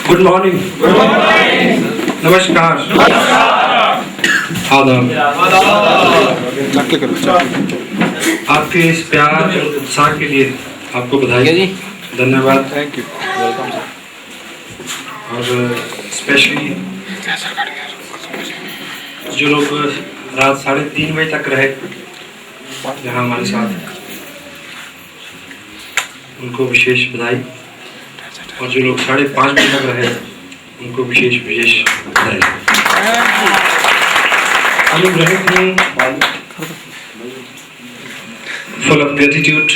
Good morning. नमस्कार। आदाब। आपके इस प्यार और उत्साह के लिए आपको बधाई जी, धन्यवाद। Thank you, welcome sir. और स्पेशली जो लोग रात 3:30 बजे तक रहे यहाँ हमारे साथ, उनको विशेष बधाई। और जो लोग 5:30 बजे तक रहे उनको विशेष बधाई। I'm full of gratitude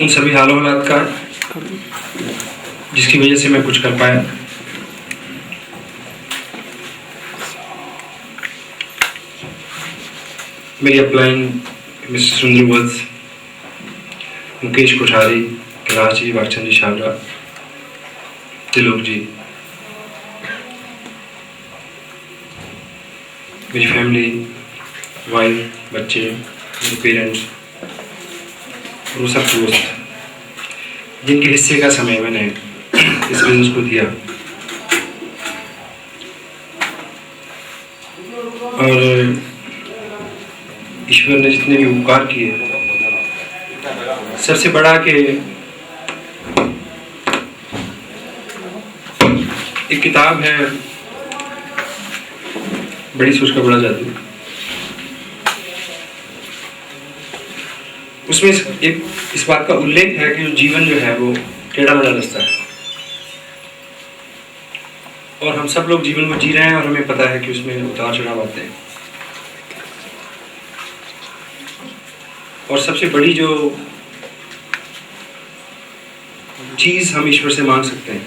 उन सभी हालों हालात का जिसकी वजह से मैं कुछ कर पाया। मेरी अपलाइन मिस्टर सुंदर वत्स, मुकेश कोठारी, कैलाश जी, वाकचंद जी शावरा, तिलोक जी, मेरी फैमिली, वाइफ, बच्चे, मेरे पेरेंट्स और वो सब दोस्त जिनके हिस्से का समय मैंने इस बिजनेस को दिया। और ईश्वर ने जितने भी उपकार किए, सबसे बड़ा कि एक किताब है बड़ी सोच का बड़ा जादू। उसमें एक इस बात का उल्लेख है कि जो जीवन जो है वो टेढ़ा मेढ़ा रास्ता है और हम सब लोग जीवन को जी रहे हैं और हमें पता है कि उसमें उतार चढ़ाव आते हैं। और सबसे बड़ी जो चीज हम ईश्वर से मांग सकते हैं,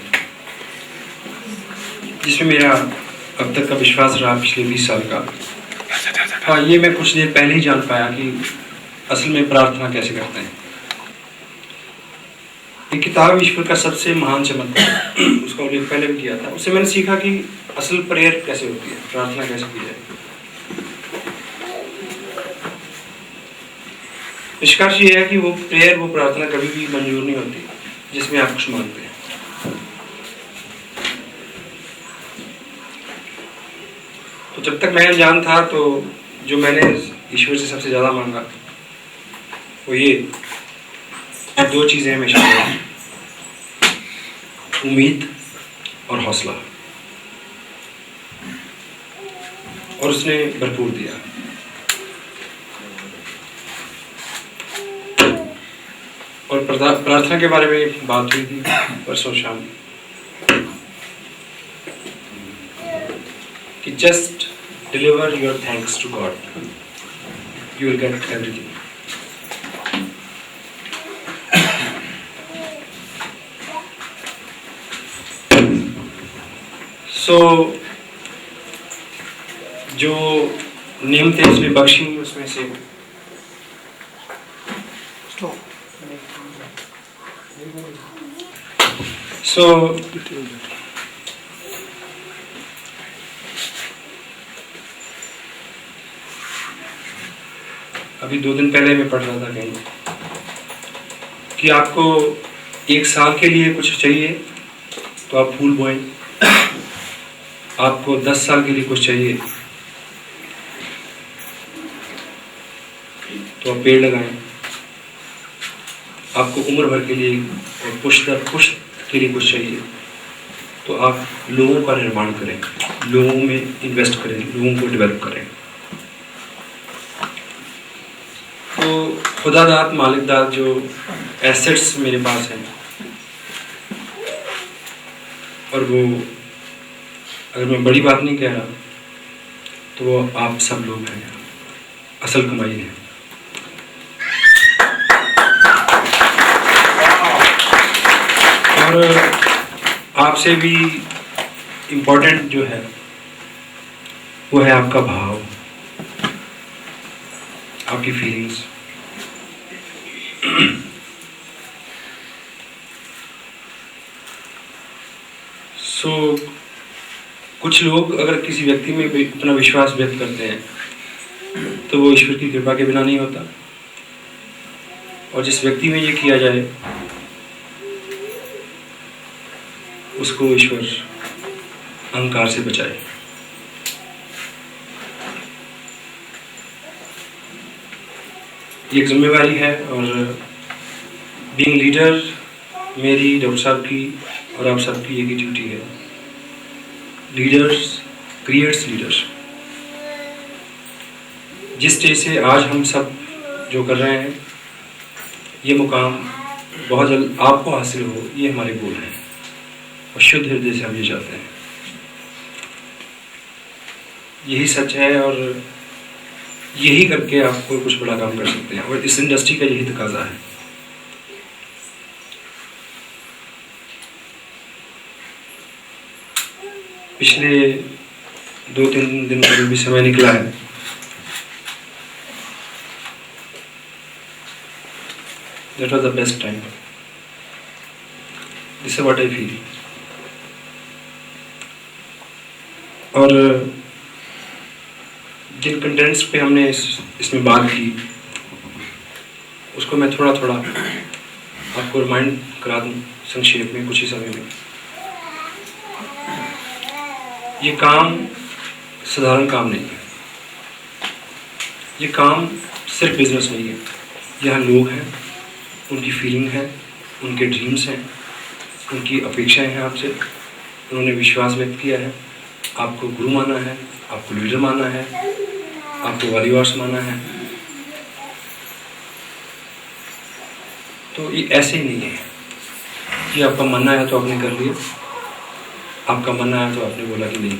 जिसमें मेरा अब तक का विश्वास रहा पिछले 20 साल का, हाँ, ये मैं कुछ देर पहले ही जान पाया कि असल में प्रार्थना कैसे करते हैं। ये किताब ईश्वर का सबसे महान चमत्कार, उसका उल्लेख पहले भी किया था। उससे मैंने सीखा कि असल प्रेयर कैसे होती है, प्रार्थना कैसे की जाए। निष्कर्ष ये है कि वो प्रेयर, वो प्रार्थना कभी भी मंजूर नहीं होती जिसमें आप कुछ मांगते हैं। तो जब तक मैं अनजान था तो जो मैंने ईश्वर से सबसे ज्यादा मांगा वो ये 2 चीजें हमेशा, उम्मीद और हौसला, और उसने भरपूर दिया। और प्रार्थना के बारे में बात हुई थी परसों शाम कि just deliver your thanks to God, you will get everything. So जो नियम थे उसमें बख्शी, उसमें से अभी 2 दिन पहले मैं पढ़ रहा था कहीं कि आपको 1 साल के लिए कुछ चाहिए तो आप फूल बोएं, आपको 10 साल के लिए कुछ चाहिए तो आप पेड़ लगाएं, आपको उम्र भर के लिए और पुश्त दर पुश्त के लिए कुछ चाहिए तो आप लोगों का निर्माण करें, लोगों में इन्वेस्ट करें, लोगों को डेवलप करें। तो खुदा दात मालिक दात जो एसेट्स मेरे पास हैं, और वो अगर मैं बड़ी बात नहीं कह रहा तो वो आप सब लोग हैं, असल कमाई है। और आपसे भी इम्पोर्टेंट जो है वो है आपका भाव, आपकी फीलिंग्स। सो कुछ लोग अगर किसी व्यक्ति में अपना विश्वास व्यक्त करते हैं तो वो ईश्वर की कृपा के बिना नहीं होता, और जिस व्यक्ति में ये किया जाए उसको ईश्वर अहंकार से बचाए। ये एक जिम्मेवारी है, और बीइंग लीडर मेरी, डॉक्टर साहब की और आप सबकी एक ही ड्यूटी है। Leaders creates leaders. जिस स्टेज से आज हम सब जो कर रहे हैं, ये मुकाम बहुत जल्द आपको हासिल हो, ये हमारे गोल है, और शुद्ध हृदय से हम ये चाहते हैं। यही सच है, और यही करके आप कोई कुछ बड़ा काम कर सकते हैं, और इस इंडस्ट्री का यही तकाजा है। पिछले 2-3 दिन का जो भी समय निकला है, that was the best time. This is what I feel. और जिन कंटेंट्स पे हमने इसमें बात की, उसको मैं थोड़ा थोड़ा आपको रिमाइंड करा दूं संक्षेप में, कुछ ही समय में। ये काम साधारण काम नहीं है। ये काम सिर्फ बिजनेस नहीं है। यहाँ लोग हैं, उनकी फीलिंग है, उनके ड्रीम्स हैं, उनकी अपेक्षाएं हैं आपसे। उन्होंने विश्वास व्यक्त किया है, आपको गुरु माना है, आपको लीडर माना है, आपको वालीवास माना है। तो ये ऐसे ही नहीं है कि आपका मानना है तो आपने कर लिया, आपका मानना है तो आपने बोला कि नहीं।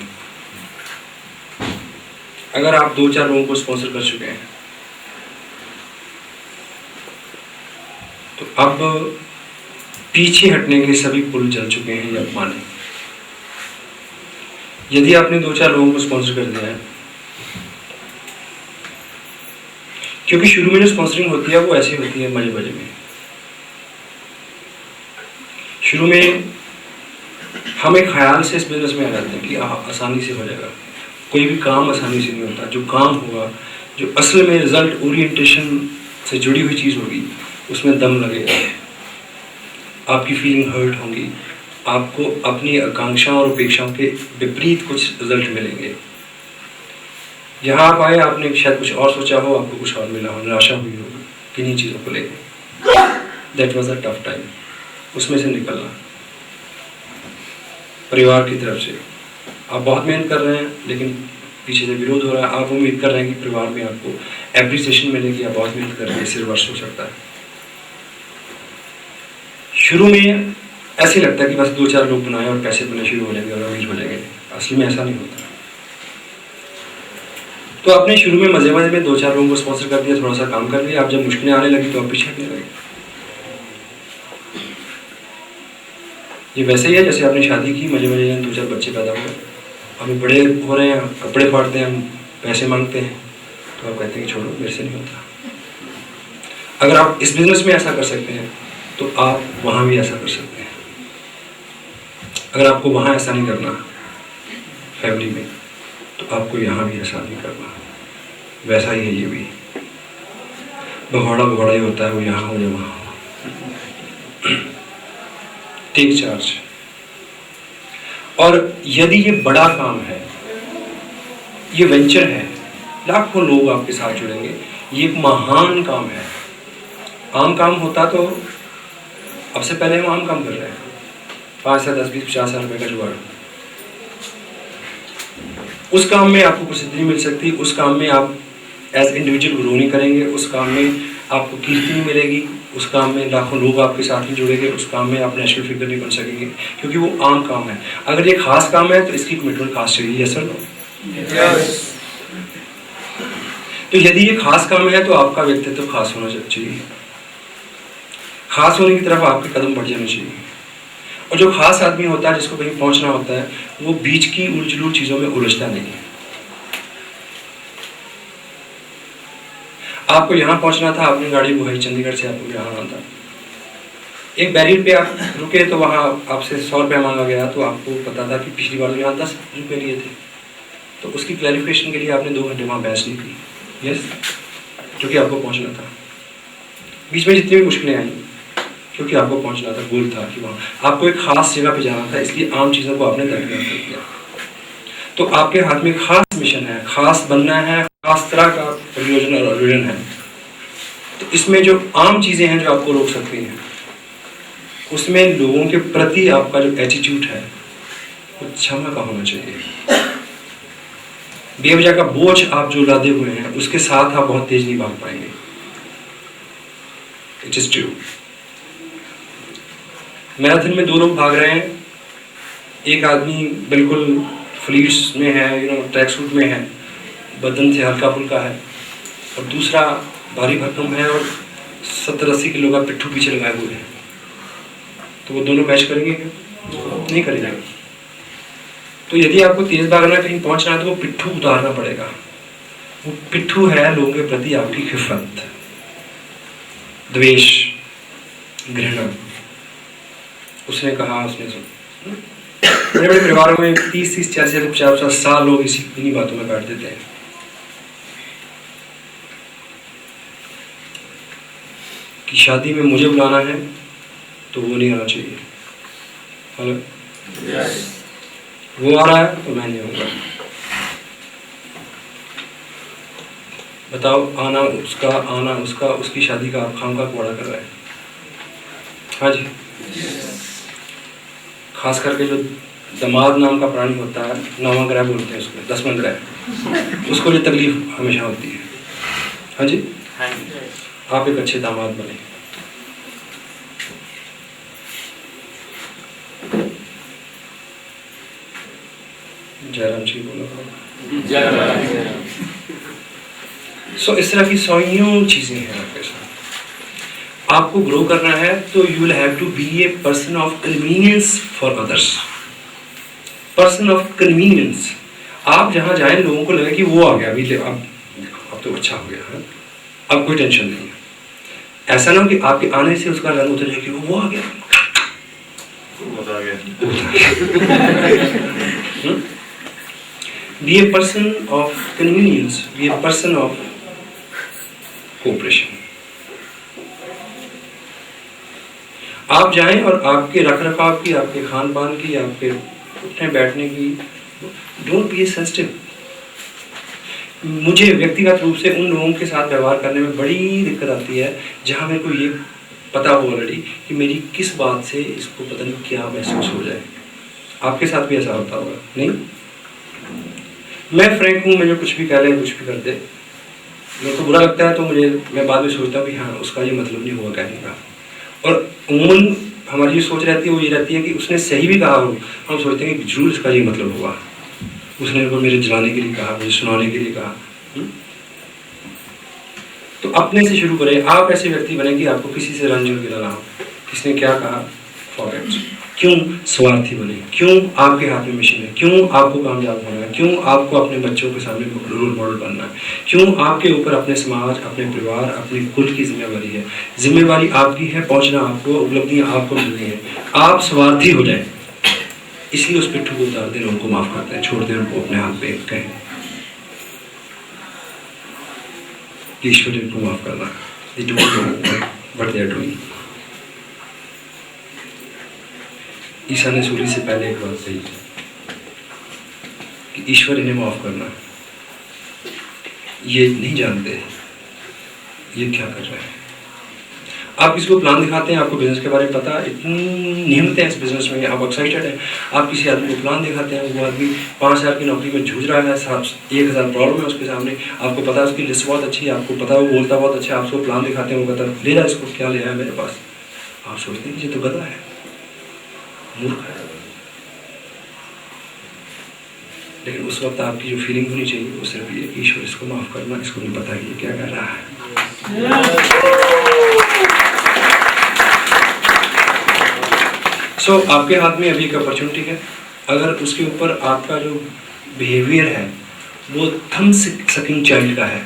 अगर आप 2-4 लोगों को स्पॉन्सर कर चुके हैं, तो अब पीछे हटने के सभी पुल जल चुके हैं, ये माने। यदि आपने 2-4 लोगों को स्पॉन्सर कर दिया है, क्योंकि शुरू में जो स्पॉन्सरिंग होती है वो ऐसी होती है मजे मजे में। शुरू में हम एक ख्याल से इस बिजनेस में आ जाते हैं कि आसानी से हो जाएगा। कोई भी काम आसानी से नहीं होता। जो काम होगा, जो असल में रिजल्ट ओरिएंटेशन से जुड़ी हुई चीज़ होगी, उसमें दम लगेगा, आपकी फीलिंग हर्ट होंगी, आपको अपनी आकांक्षाओं और अपेक्षाओं के विपरीत कुछ रिजल्ट मिलेंगे। यहाँ आप आए, आपने शायद कुछ और सोचा हो, आपको कुछ और मिला हो, निराशा हुई हो किन्हीं चीज़ों को लेकर। That was a tough time. उसमें से निकलना, परिवार की तरफ से आप बहुत मेहनत कर रहे हैं, लेकिन पीछे से विरोध हो रहा है। आप उम्मीद कर रहे हैं कि परिवार में आपको एप्रिसिएशन मिलेगी, आप बहुत मेहनत कर रहे हैं, इससे रिवर्स हो सकता है। शुरू में ऐसे लगता है कि बस 2-4 लोग बनाए और पैसे बनने शुरू हो जाएंगे और अमीर हो जाएंगे। असल में ऐसा नहीं होता। तो आपने शुरू में मजे मजे में 2-4 लोगों को स्पॉन्सर कर दिया, थोड़ा सा काम कर लिया। आप जब मुश्किलें आने लगी तो आप पीछे हटने लगे। ये वैसे ही है जैसे आपने शादी की, मजे मजे में 2-4 बच्चे पैदा हुए, अभी बड़े हो रहे हैं, कपड़े फाड़ते हैं, हम पैसे मांगते हैं, तो आप कहते हैं कि छोड़ो, मेरे से नहीं होता। अगर आप इस बिजनेस में ऐसा कर सकते हैं तो आप वहाँ भी ऐसा कर सकते हैं। अगर आपको वहाँ ऐसा नहीं करना फैमिली में, तो आपको यहाँ भी ऐसा नहीं करना। वैसा ही है ये भी, भगौड़ा भगौड़ा ही होता है, वो यहाँ हो या वहाँ हो। Take charge. और यदि ये बड़ा काम है, ये वेंचर है, लाखों लोग आपके साथ जुड़ेंगे, ये एक महान काम है। आम काम होता तो अब से पहले हम आम काम कर रहे हैं, 5 से 10, 20, 50 हज़ार रुपये का जुगाड़। उस काम में आपको कुछ नहीं मिल सकती, उस काम में आप एज इंडिविजुअल ग्रो नहीं करेंगे, उस काम में आपको कीर्ति नहीं मिलेगी, उस काम में लाखों लोग आपके साथ ही जुड़ेंगे, उस काम में आप नेशनल फिगर नहीं बन सकेंगे, क्योंकि वो आम काम है। अगर ये खास काम है तो इसकी कमिटमेंट खास चाहिए। Yes sir, no? तो यदि ये खास काम है तो आपका व्यक्तित्व खास होना चाहिए, खास होने की तरफ आपके कदम बढ़ जाने चाहिए। और जो खास आदमी होता है, जिसको कहीं पहुंचना होता है, वो बीच की उलझुल चीजों में उलझता नहीं है। आपको यहाँ पहुंचना था, आपने गाड़ी बुलाई चंडीगढ़ से, आपको यहाँ आना था। एक बैरियर पे आप रुके तो वहाँ आपसे 100 रुपया मांगा गया, तो आपको पता था कि पिछली बार यहाँ 10 रुपये लिए थे, तो उसकी क्लैरिफिकेशन के लिए आपने 2 घंटे वहाँ बहस नहीं की। यस, क्योंकि आपको पहुँचना था। बीच में जितनी भी मुश्किलें आई, क्योंकि आपको पहुंचना था, गोल था कि वहाँ आपको एक खास जगह पे जाना था, इसलिए आम चीज़ों को आपने दरकिनार कर दिया। तो आपके हाथ में खास मिशन है, खास बनना है, खास तरह का परियोजना और विजन है। तो इसमें जो आम चीज़ें हैं जो आपको रोक सकती हैं, उसमें लोगों के प्रति आपका जो एटीट्यूड है वो क्षमा का होना चाहिए। बेवजह का बोझ आप जो लादे हुए हैं उसके साथ आप बहुत तेज नहीं भाग पाएंगे। It is true. मैराथन में 2 लोग भाग रहे हैं, एक आदमी बिल्कुल फ्लीट्स में है, ट्रैक सूट में है, बदन से हल्का फुल्का है, और दूसरा भारी भरकम है और 70-80 किलो का पिट्ठू पीछे लगाए हुए हैं। तो वो दोनों मैच करेंगे क्या? नहीं करेंगे। तो यदि आपको तेज भागना है, कहीं पहुंचना है, तो वो पिट्ठू उतारना पड़ेगा। वो पिट्ठू है लोगों के प्रति आपकी खिफत, द्वेष, घृणा। उसने कहा, उसने सुन, बड़े बड़े परिवारों में 30-30, 40-40, 50 साल लोग इन्हीं बातों में काट देते हैं। कि शादी में मुझे बुलाना है तो वो नहीं आना चाहिए, हेलो, वो आ रहा है तो मैं नहीं आऊंगा। बताओ, आना उसका, उसकी शादी का आप खामखा बड़ा कर रहे हैं। हाँ जी। खास करके जो दमाद नाम का प्राणी होता है, नवग्रह बोलते हैं उसको, 10वां ग्रह, उसको ये तकलीफ हमेशा होती है। हाँ जी, आप एक अच्छे दामाद बने। जयराम जी बोलो। सो इस तरह की 100 चीजें हैं आपके साथ। आपको ग्रो करना है तो you will have to be a person of convenience for others. Person of convenience. आप जहां जाएं लोगों को लगे कि वो आ गया, अभी अब तो अच्छा हो गया है, अब कोई टेंशन नहीं है। ऐसा ना हो कि आपके आने से उसका रंग उतर जाए कि वो आ गया, Be a person of convenience, be a person of cooperation. आप जाएं और आपके रखरखाव की, आपके खान पान की, आपके उठने बैठने की, डोंट बी सेंसिटिव। मुझे व्यक्तिगत रूप से उन लोगों के साथ व्यवहार करने में बड़ी दिक्कत आती है जहां मेरे को ये पता हो ऑलरेडी कि मेरी किस बात से इसको पता नहीं क्या महसूस हो जाए। आपके साथ भी ऐसा होता होगा नहीं? मैं फ्रैंक हूँ, मुझे कुछ भी कह ले, कुछ भी कर दे, मेरे को बुरा लगता है तो मैं बाद में सोचता हूँ कि हाँ, उसका ये मतलब नहीं हुआ कहने का। और उम्मन हमारी जो सोच रहती है वो ये रहती है कि उसने सही भी कहा हो, हम सोचते हैं कि जरूर इसका ये मतलब हुआ, उसने वो मेरे जलाने के लिए कहा, मुझे सुनाने के लिए कहा। तो अपने से शुरू करें। आप ऐसे व्यक्ति बने कि आपको किसी से रंज गिरा ना हो, किसने क्या कहा फॉरगेट। क्यों स्वार्थी बने? क्यों आपके हाथ में मिशन है? क्यों आपको कामयाब होना है? क्यों आपको अपने बच्चों के सामने रोल मॉडल बनना है? क्यों आपके ऊपर अपने समाज, अपने परिवार, अपने कुल की जिम्मेवारी है? जिम्मेवारी आपकी है, पहुंचना आपको, उपलब्धियां आपको मिलनी है। आप स्वार्थी हो जाए, इसलिए उस पिट्ठू को उतार दें, उनको माफ कर दें, छोड़ दें उनको अपने हाथ पे, कहें ईश्वर इनको माफ करना, they don't know what they are doing। ईसा ने सूर्य से पहले एक बात कही कि ईश्वर इन्हें माफ करना, ये नहीं जानते ये क्या कर रहे हैं। आप किसी को प्लान दिखाते हैं, आपको बिजनेस के बारे में पता, इतनी नियमित है इस बिजनेस में, आप एक्साइटेड हैं, आप किसी आदमी को प्लान दिखाते हैं, वो आदमी 5,000 की नौकरी में जूझ रहा है, 1,000 प्रॉब्लम है उसके सामने, आपको पता है उसकी लिस्ट बहुत अच्छी है, आपको पता है वो बोलता बहुत अच्छा है, आप उसको प्लान दिखाते हैं, वो कहता है ले जा इसको, क्या ले आया मेरे पास। आप सोचते हैं ये तो गधा है, मूर्ख है। लेकिन उस वक्त आपकी जो फीलिंग होनी चाहिए वो सिर्फ ये, ईश्वर इसको माफ करना, इसको नहीं पता ये क्या कर रहा है। सो आपके हाथ में अभी एक अपॉर्चुनिटी है। अगर उसके ऊपर आपका जो बिहेवियर है वो थम सकिंग चाइल्ड का है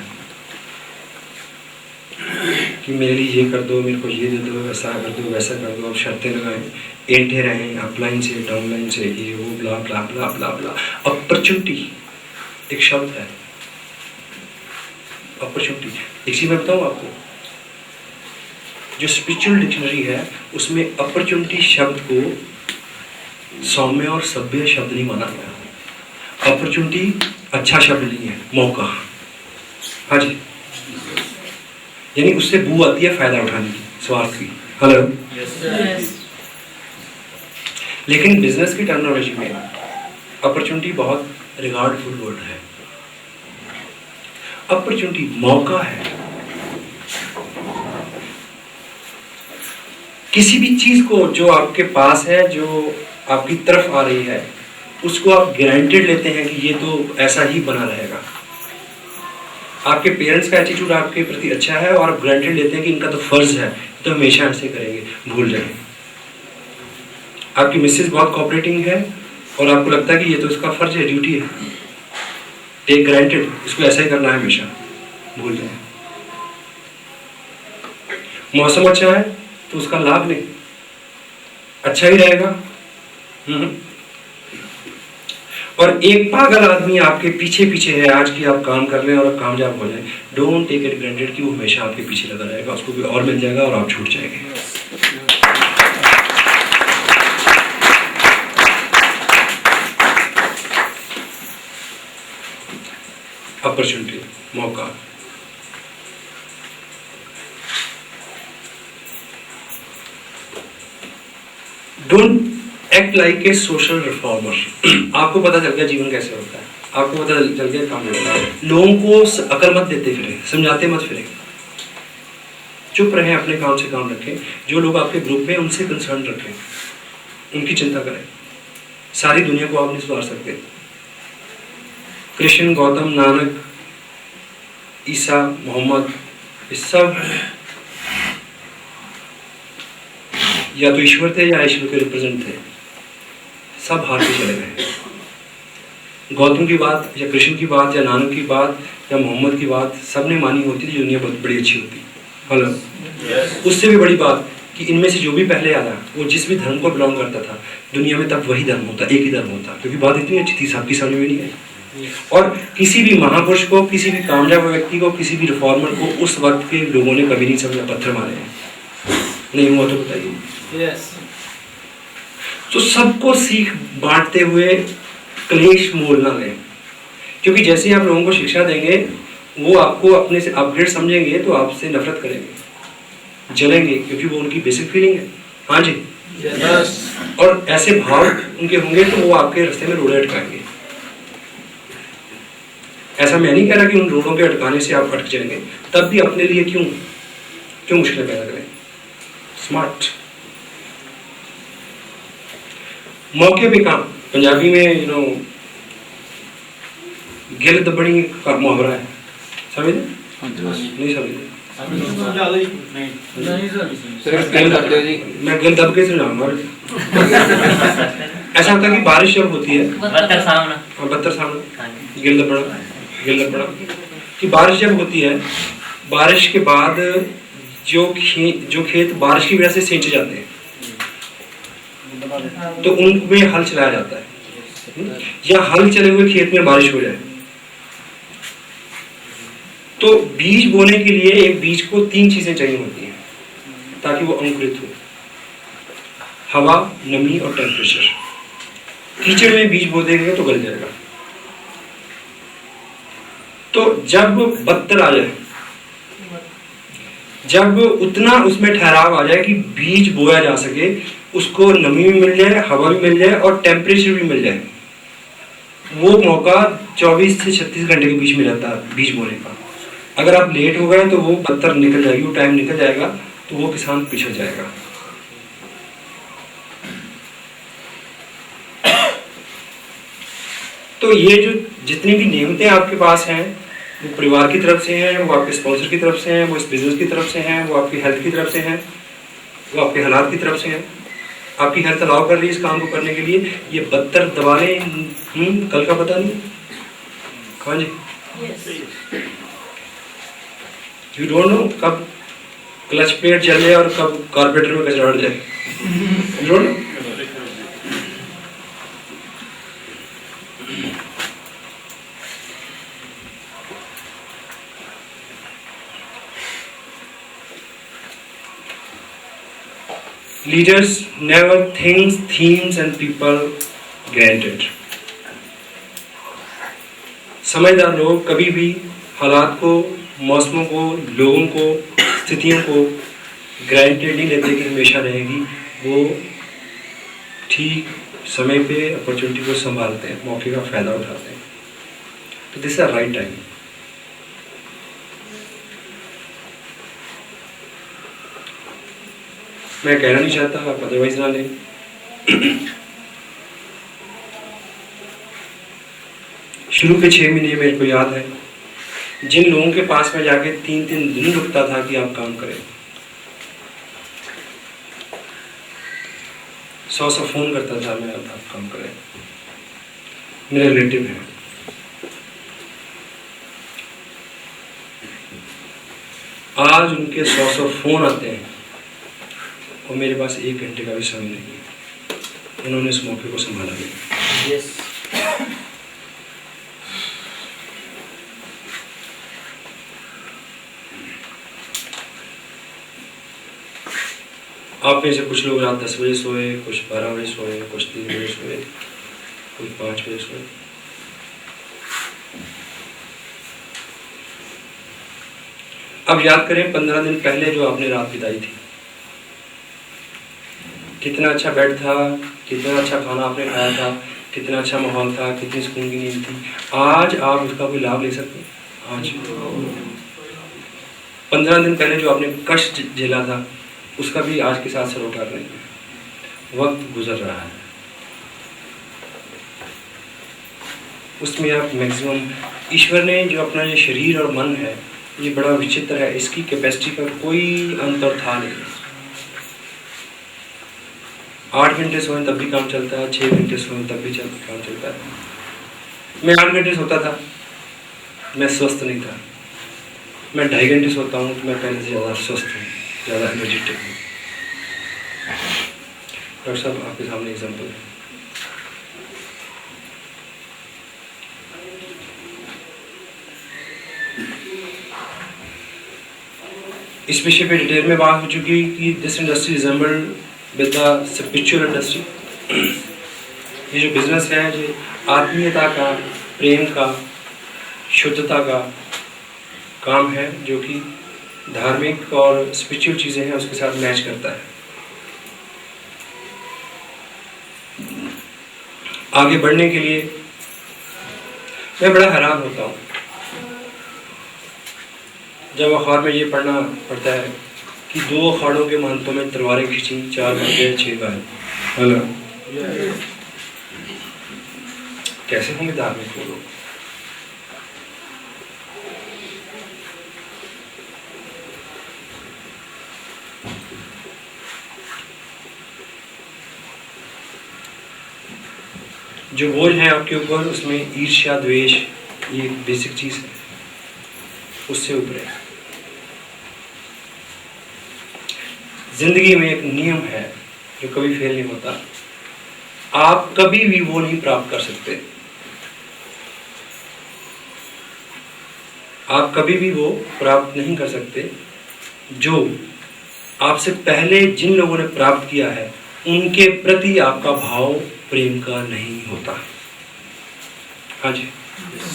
कि मेरे लिए ये कर दो, मेरे को ये दे दो, वैसा कर दो, वैसा कर दो, आप शर्तें लगाएं, एंटे रहें, अपलाइन से डाउनलाइन से, ये वो ब्ला ब्ला ब्ला ब्ला ब्ला। अपॉर्चुनिटी एक शब्द है, अपॉर्चुनिटी। एक चीज मैं बताऊं आपको, जो स्पिरिचुअल डिक्शनरी है उसमें अपॉर्चुनिटी शब्द को सौम्य और सभ्य शब्द नहीं माना गया। अपॉर्चुनिटी अच्छा शब्द नहीं है, मौका। हाँ जी, यानी उससे बू आती है फायदा उठाने की, स्वार्थ की। हेलो। लेकिन बिजनेस की टर्मिनोलॉजी में अपॉर्चुनिटी बहुत रिगार्डफुल वर्ड है। अपॉर्चुनिटी मौका है। किसी भी चीज को जो आपके पास है, जो आपकी तरफ आ रही है, उसको आप गारंटेड लेते हैं कि ये तो ऐसा ही बना रहेगा। आपके पेरेंट्स का एटीट्यूड आपके प्रति अच्छा है और आप गारंटेड लेते हैं कि इनका तो फर्ज है, तो हमेशा ऐसे करेंगे, भूल जाएंगे। आपकी मिसेज बहुत कोऑपरेटिंग है और आपको लगता है कि ये तो इसका फर्ज है, ड्यूटी है, टेक ग्रांटेड, इसको ऐसा ही करना है हमेशा, भूल जाए। मौसम अच्छा है तो उसका लाभ लें, अच्छा ही रहेगा। और एक पागल आदमी आपके पीछे पीछे है आज की आप काम कर लें और आप कामयाब हो जाए, डोंट टेक इट ग्रांटेड कि वो हमेशा आपके पीछे लगा रहेगा, उसको भी और मिल जाएगा और आप छूट जाएंगे। अपॉर्चुनिटी, मौका। Don't act like a social reformer. आपको पता चल गया जीवन कैसे होता है, आपको पता चल गया काम होता है, लोगों को अकल मत देते फिरे, समझाते मत फिरे, चुप रहें, अपने काम से काम रखें। जो लोग आपके ग्रुप में उनसे कंसर्न रखें, उनकी चिंता करें। सारी दुनिया को आप नहीं सुधार सकते। कृष्ण, गौतम, नानक, ईसा, मोहम्मद, ये सब या तो ईश्वर थे या ईश्वर के रिप्रेजेंट थे, सब हार के चले गए। गौतम की बात या कृष्ण की बात या नानक की बात या मोहम्मद की बात सबने मानी होती थी, दुनिया बहुत बड़ी अच्छी होती। हेलो। उससे भी बड़ी बात कि इनमें से जो भी पहले आया वो जिस भी धर्म को बिलोंग करता था, दुनिया में तब वही धर्म होता, एक ही धर्म होता, क्योंकि बात इतनी अच्छी थी, सबकी समझ में नहीं आई। और किसी भी महापुरुष को, किसी भी कामयाब व्यक्ति को, किसी भी रिफॉर्मर को उस वक्त के लोगों ने कभी नहीं समझा, पत्थर मारे नहीं हुआ तो बताइए। तो सबको सीख बांटते हुए क्लेश मोल ना लें, क्योंकि जैसे आप लोगों को शिक्षा देंगे वो आपको अपने से अपग्रेड समझेंगे तो आपसे नफरत करेंगे, जलेंगे, क्योंकि वो उनकी बेसिक फीलिंग है। हाँ जी, और ऐसे भाव उनके होंगे तो वो आपके रास्ते में रोड़े अटकाएंगे। ऐसा मैं नहीं कह रहा कि उन रोड़ों के अटकाने से आप अटक जाएंगे, तब भी अपने लिए क्यों मुश्किलें पैदा करें। स्मार्ट, मौके पे काम। पंजाबी में गिल दबड़ी का मुहावरा है, समझे? नहीं समझे? मैं गिल दब के समझाऊंगा। ऐसा होता है कि बारिश जब होती है, बदतर सामना, गिल दबड़ा, कि बारिश जब होती है, बारिश के बाद जो खेत बारिश की वजह से सिंच जाते हैं तो उनमें हल चलाया जाता है, या हल चले हुए खेत में बारिश हो जाए तो बीज बोने के लिए एक बीज को 3 चीजें चाहिए होती हैं ताकि वो अंकुरित हो: हवा, नमी और टेम्परेचर। कीचड़ में बीज बो देंगे तो गल जाएगा। तो जब बदतर आ जाए, जब उतना उसमें ठहराव आ जाए कि बीज बोया जा सके, उसको नमी भी मिल जाए, हवा भी मिल जाए और टेम्परेचर भी मिल जाए, वो मौका 24 से 36 घंटे के बीच में रहता है बीज बोने का। अगर आप लेट हो गए तो वो बदतर निकल जाएगी, वो टाइम निकल जाएगा, तो वो किसान पिछड़ जाएगा। तो ये जो जितनी भी नियमतें आपके पास हैं, वो परिवार की तरफ से हैं, वो आपके स्पॉन्सर की तरफ से हैं, वो इस बिजनेस की तरफ से हैं, वो आपकी हेल्थ की तरफ से हैं, वो आपके हालात की तरफ से हैं, आपकी हेल्थ अलाउ कर रही है इस काम को करने के लिए। ये बदतर दबाने कल का पता नहीं। हाँ जी, यू डोंट नो कब क्लच प्लेट जले और कब कारपेटर में कचरा उड़ जाए, you don't know. Leaders never thinks themes and people granted. समझदार लोग कभी भी हालात को, मौसमों को, लोगों को, स्थितियों को ग्रांटेड नहीं लेते कि हमेशा रहेगी। वो ठीक समय पे अपॉर्चुनिटी को संभालते हैं, मौके का फायदा उठाते हैं। तो this is the right time. मैं कहना नहीं चाहता, आप अदरवाइज ना लें। शुरू के 6 महीने मेरे को याद है, जिन लोगों के पास में जाके 3-3 दिन रुकता था कि आप काम करें, 100 फोन करता था मैं, आप काम करें। मेरे रिलेटिव हैं, आज उनके 100 फोन आते हैं और मेरे पास 1 घंटे का भी समय नहीं है। उन्होंने इस मौके को संभाला नहीं। यस। आप में से कुछ लोग रात 10 बजे सोए, कुछ 12 बजे सोए, कुछ 3 बजे सोए, कुछ 5 बजे सोए। अब याद करें 15 दिन पहले जो आपने रात बिताई थी, कितना अच्छा बेड था, कितना अच्छा खाना आपने खाया था, कितना अच्छा माहौल था, कितनी सुकून की नींद थी। आज आप उसका कोई लाभ ले सकते हैं? आज 15 दिन पहले जो आपने कष्ट झेला था, उसका भी आज के साथ सरोकार नहीं है। वक्त गुजर रहा है, उसमें आप मैक्सिमम, ईश्वर ने जो अपना ये शरीर और मन है, ये बड़ा विचित्र है, इसकी कैपेसिटी का कोई अंतर था नहीं। 8 घंटे सोएं तब भी काम चलता है, 6 घंटे सोएं तब भी काम चलता है। मैं 8 घंटे सोता था, मैं स्वस्थ नहीं था। मैं 2.5 घंटे सोता हूँ तो मैं पहले से ज़्यादा स्वस्थ हूँ, ज़्यादा एनर्जेटिक हूँ। डॉक्टर साहब आपके सामने एग्जाम्पल है। इस विषय पे डिटेल में बात हो चुकी कि this industry resembled with the spiritual industry. ये जो बिजनेस है, जो आत्मीयता का, प्रेम का, शुद्धता का काम है, जो कि धार्मिक और स्पिरिचुअल चीज़ें हैं उसके साथ मैच करता है। आगे बढ़ने के लिए मैं बड़ा हैरान होता हूँ जब अखबार में ये पढ़ना पड़ता है कि 2 अखाड़ों के महंतों में तलवारें खींची, 4 मर गए, 6 घायल। हेलो, कैसे होंगे धार्मिक लोग? जो बोझ है आपके ऊपर, उसमें ईर्ष्या, द्वेष, ये एक बेसिक चीज है, उससे ऊपर है। जिंदगी में एक नियम है जो कभी फेल नहीं होता, आप कभी भी वो नहीं प्राप्त कर सकते, आप कभी भी वो प्राप्त नहीं कर सकते जो आपसे पहले जिन लोगों ने प्राप्त किया है उनके प्रति आपका भाव प्रेम का नहीं होता। हाँ जी,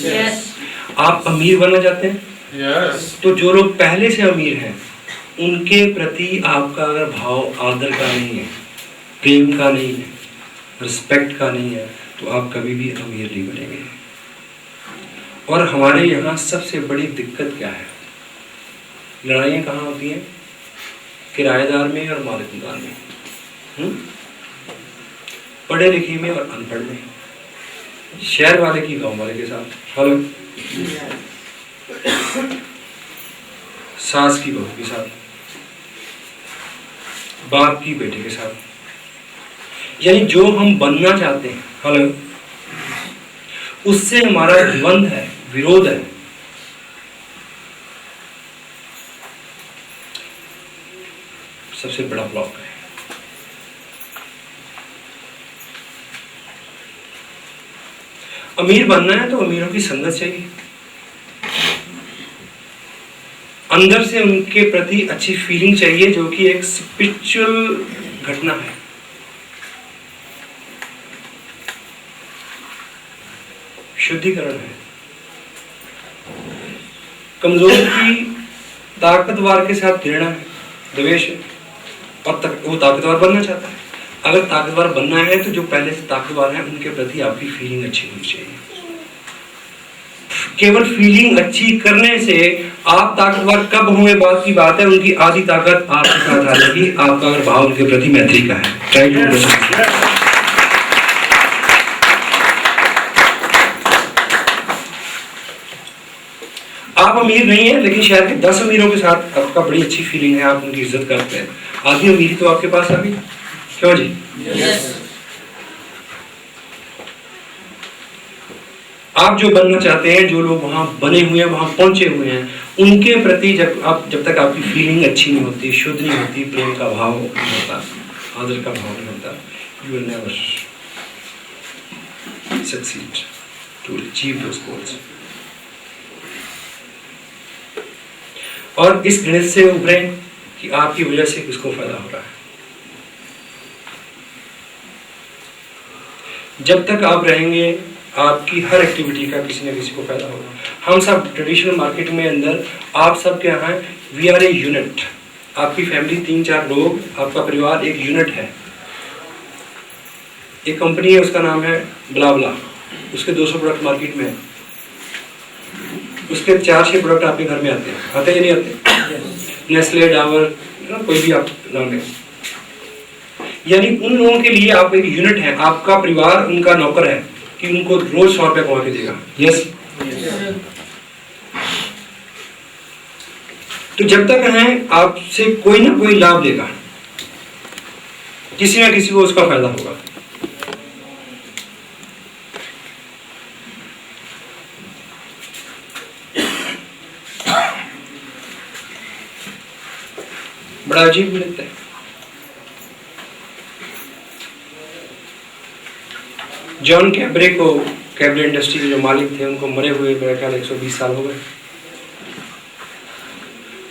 यस। आप अमीर बनना चाहते हैं, यस। तो जो लोग पहले से अमीर हैं उनके प्रति आपका अगर भाव आदर का नहीं है, प्रेम का नहीं है, रिस्पेक्ट का नहीं है, तो आप कभी भी अमीर नहीं बनेंगे। और हमारे यहाँ सबसे बड़ी दिक्कत क्या है? लड़ाइयाँ कहाँ होती हैं? किराएदार में और मालिकदार में, पढ़े लिखे में और अनपढ़ में, शहर वाले की गांव वाले के साथ, हेलो, सास की बहू के साथ, बाप की बेटे के साथ। यानी जो हम बनना चाहते हैं, हेलो, उससे हमारा द्वंद है, विरोध है। सबसे बड़ा ब्लॉक है। अमीर बनना है तो अमीरों की संगत चाहिए, अंदर से उनके प्रति अच्छी फीलिंग चाहिए, जो कि एक स्पिरिचुअल घटना है। शुद्धिकरण है। कमजोर की ताकतवर के साथ घृणा है, द्वेष है, और वो ताकतवर बनना चाहता है। अगर ताकतवर बनना है तो जो पहले से ताकतवर है उनके प्रति आपकी फीलिंग अच्छी होनी चाहिए। केवल फीलिंग अच्छी करने से आप ताकतवर कब होंगे बात की बात है, उनकी आधी ताकत आपके साथ आ जाएगी, आपका अगर भाव उनके प्रति मैत्री का है। ट्राई टू आप अमीर नहीं है लेकिन शहर के 10 अमीरों के साथ आपका बड़ी अच्छी फीलिंग है, आप उनकी इज्जत करते हैं, आधी अमीरी तो आपके पास आ गई। क्यों जी? yes. आप जो बनना चाहते हैं, जो लोग वहां बने हुए हैं, वहां पहुंचे हुए हैं, उनके प्रति जब तक आपकी फीलिंग अच्छी नहीं होती, शुद्ध नहीं होती, प्रेम का भाव नहीं होता, आदर का भाव नहीं होता, you will never succeed to achieve those goals. और इस गणित से उभरें कि आपकी वजह से किसको फायदा हो रहा है। जब तक आप रहेंगे आपकी हर एक्टिविटी का किसी न किसी को फायदा होगा। हम सब ट्रेडिशनल मार्केट में अंदर आप सब क्या हैं, वी आर ए यूनिट। आपकी फैमिली 3-4 लोग, आपका परिवार एक यूनिट है। एक कंपनी है, उसका नाम है ब्लाब्ला, उसके 200 प्रोडक्ट मार्केट में है, उसके 4-6 प्रोडक्ट आपके घर में आते हैं, आते या नहीं आते? नेस्ले, डाबर, कोई भी आप नाम है। यानी उन लोगों के लिए आप एक यूनिट है, आपका परिवार उनका नौकर है कि उनको रोज 100 रुपया कमा के देगा। यस। तो जब तक है आपसे कोई ना कोई लाभ लेगा, किसी ना किसी को उसका फायदा होगा। बड़ा अजीब लगता है। जॉन कैबरे को, कैबरे इंडस्ट्री के जो मालिक थे, उनको मरे हुए मेरा ख्याल 120 साल हो गए।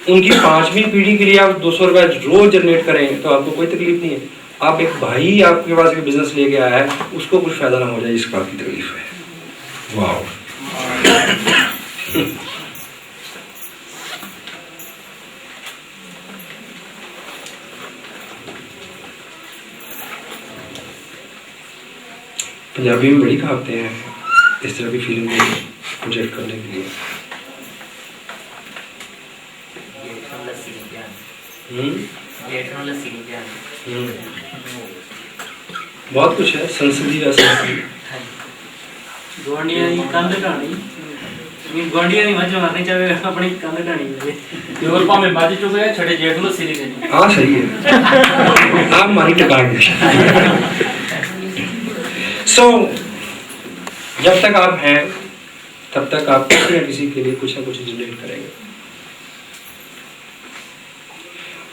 उनकी 5वीं पीढ़ी के लिए आप 200 रुपए रोज जनरेट करें तो आपको कोई तकलीफ नहीं है। आप एक भाई आपके पास एक बिजनेस लेके आया है, उसको कुछ फायदा ना हो जाए, इस बात की तकलीफ है। वाह। पंजाबी में बड़ी कहावतें हैं इस तरह की फीलिंग प्रोजेक्ट करने के लिए। बहुत कुछ है, संसदीय असंसदीय। ਗਵਾਂਡੀਆਂ ਦੀ ਕੰਧ ਢਾਣੀ ਨਹੀਂ, ਗਵਾਂਡੀਆਂ ਦੀ ਮੱਝ ਮਾਰਨੀ ਚਾਹੇ ਆਪਣੀ ਕੰਧ ਢਾਣੀ ਹੋਵੇ ਤੇ ਹੋਰ ਭਾਵੇਂ ਮੱਝ ਚੁਗੇ ਛੜੇ ਜੇਠ ਨੂੰ ਲੱਸੀ ਨਹੀਂ ਦੇਣੀ। हाँ सही है, आप मारी टकाएंगे। सो जब तक आप हैं तब तक आप किसी न किसी के लिए कुछ ना कुछ जनरेट करेंगे।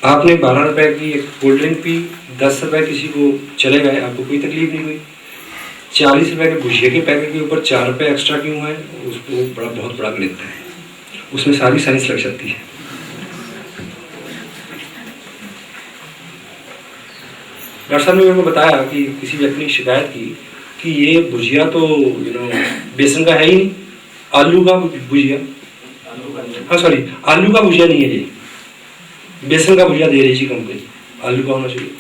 आपने 12 रुपए की एक कोल्ड ड्रिंक पी, 10 रुपए किसी को चले गए, आपको कोई तकलीफ नहीं हुई। 40 रुपए के भुजिया के पैकेट के ऊपर 4 रुपए एक्स्ट्रा क्यों है, उसको बहुत बड़ा गणित है, उसमें सारी साइंस लग सकती है। डॉक्टर साहब ने मेरे को बताया कि किसी व्यक्ति ने शिकायत की कि ये भुजिया तो बेसन का है ही नहीं, आलू का भुजिया, हाँ सॉरी आलू का भुजिया नहीं है, ये बेसन का भुजिया दे रही थी कंपनी, आलू का होना चाहिए।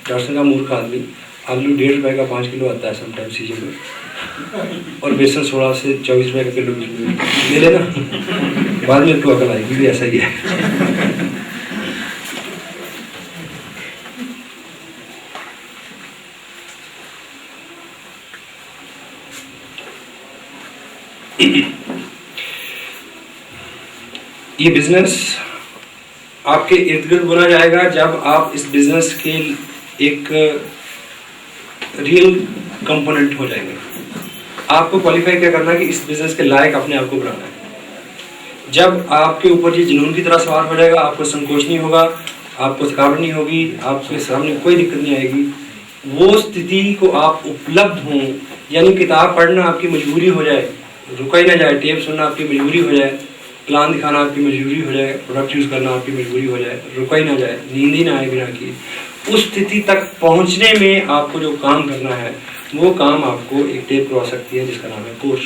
डॉक्टर का मूर्ख आदमी, आलू 1.5 रुपए का 5 किलो आता है समटाइम सीजन में, और बेसन 16 से 24 रुपए का किलो ले लेना। बाद में तो अकल आएगी भी ऐसा ही है। ये बिजनेस आपके इर्द गिर्द बोला जाएगा जब आप इस बिजनेस के एक रियल कंपोनेंट हो जाएंगे। आपको क्वालिफाई क्या करना है कि इस बिजनेस के लायक अपने आप को बनाना है। जब आपके ऊपर ये जुनून की तरह सवार हो जाएगा, आपको संकोच नहीं होगा, आपको थकावट नहीं होगी, आपके सामने कोई दिक्कत नहीं आएगी, वो स्थिति को आप उपलब्ध हों, यानी किताब पढ़ना आपकी मजबूरी हो जाए, रुका ही ना जाए, टेप सुनना आपकी मजबूरी हो जाए, प्लान दिखाना आपकी मजबूरी हो जाए, प्रोडक्ट यूज़ करना आपकी मजबूरी हो जाए, रुका ही ना जाए, नींद ही ना आए बिना की, उस स्थिति तक पहुंचने में आपको जो काम करना है वो काम आपको एक टेप करवा सकती है जिसका नाम है कोर्स।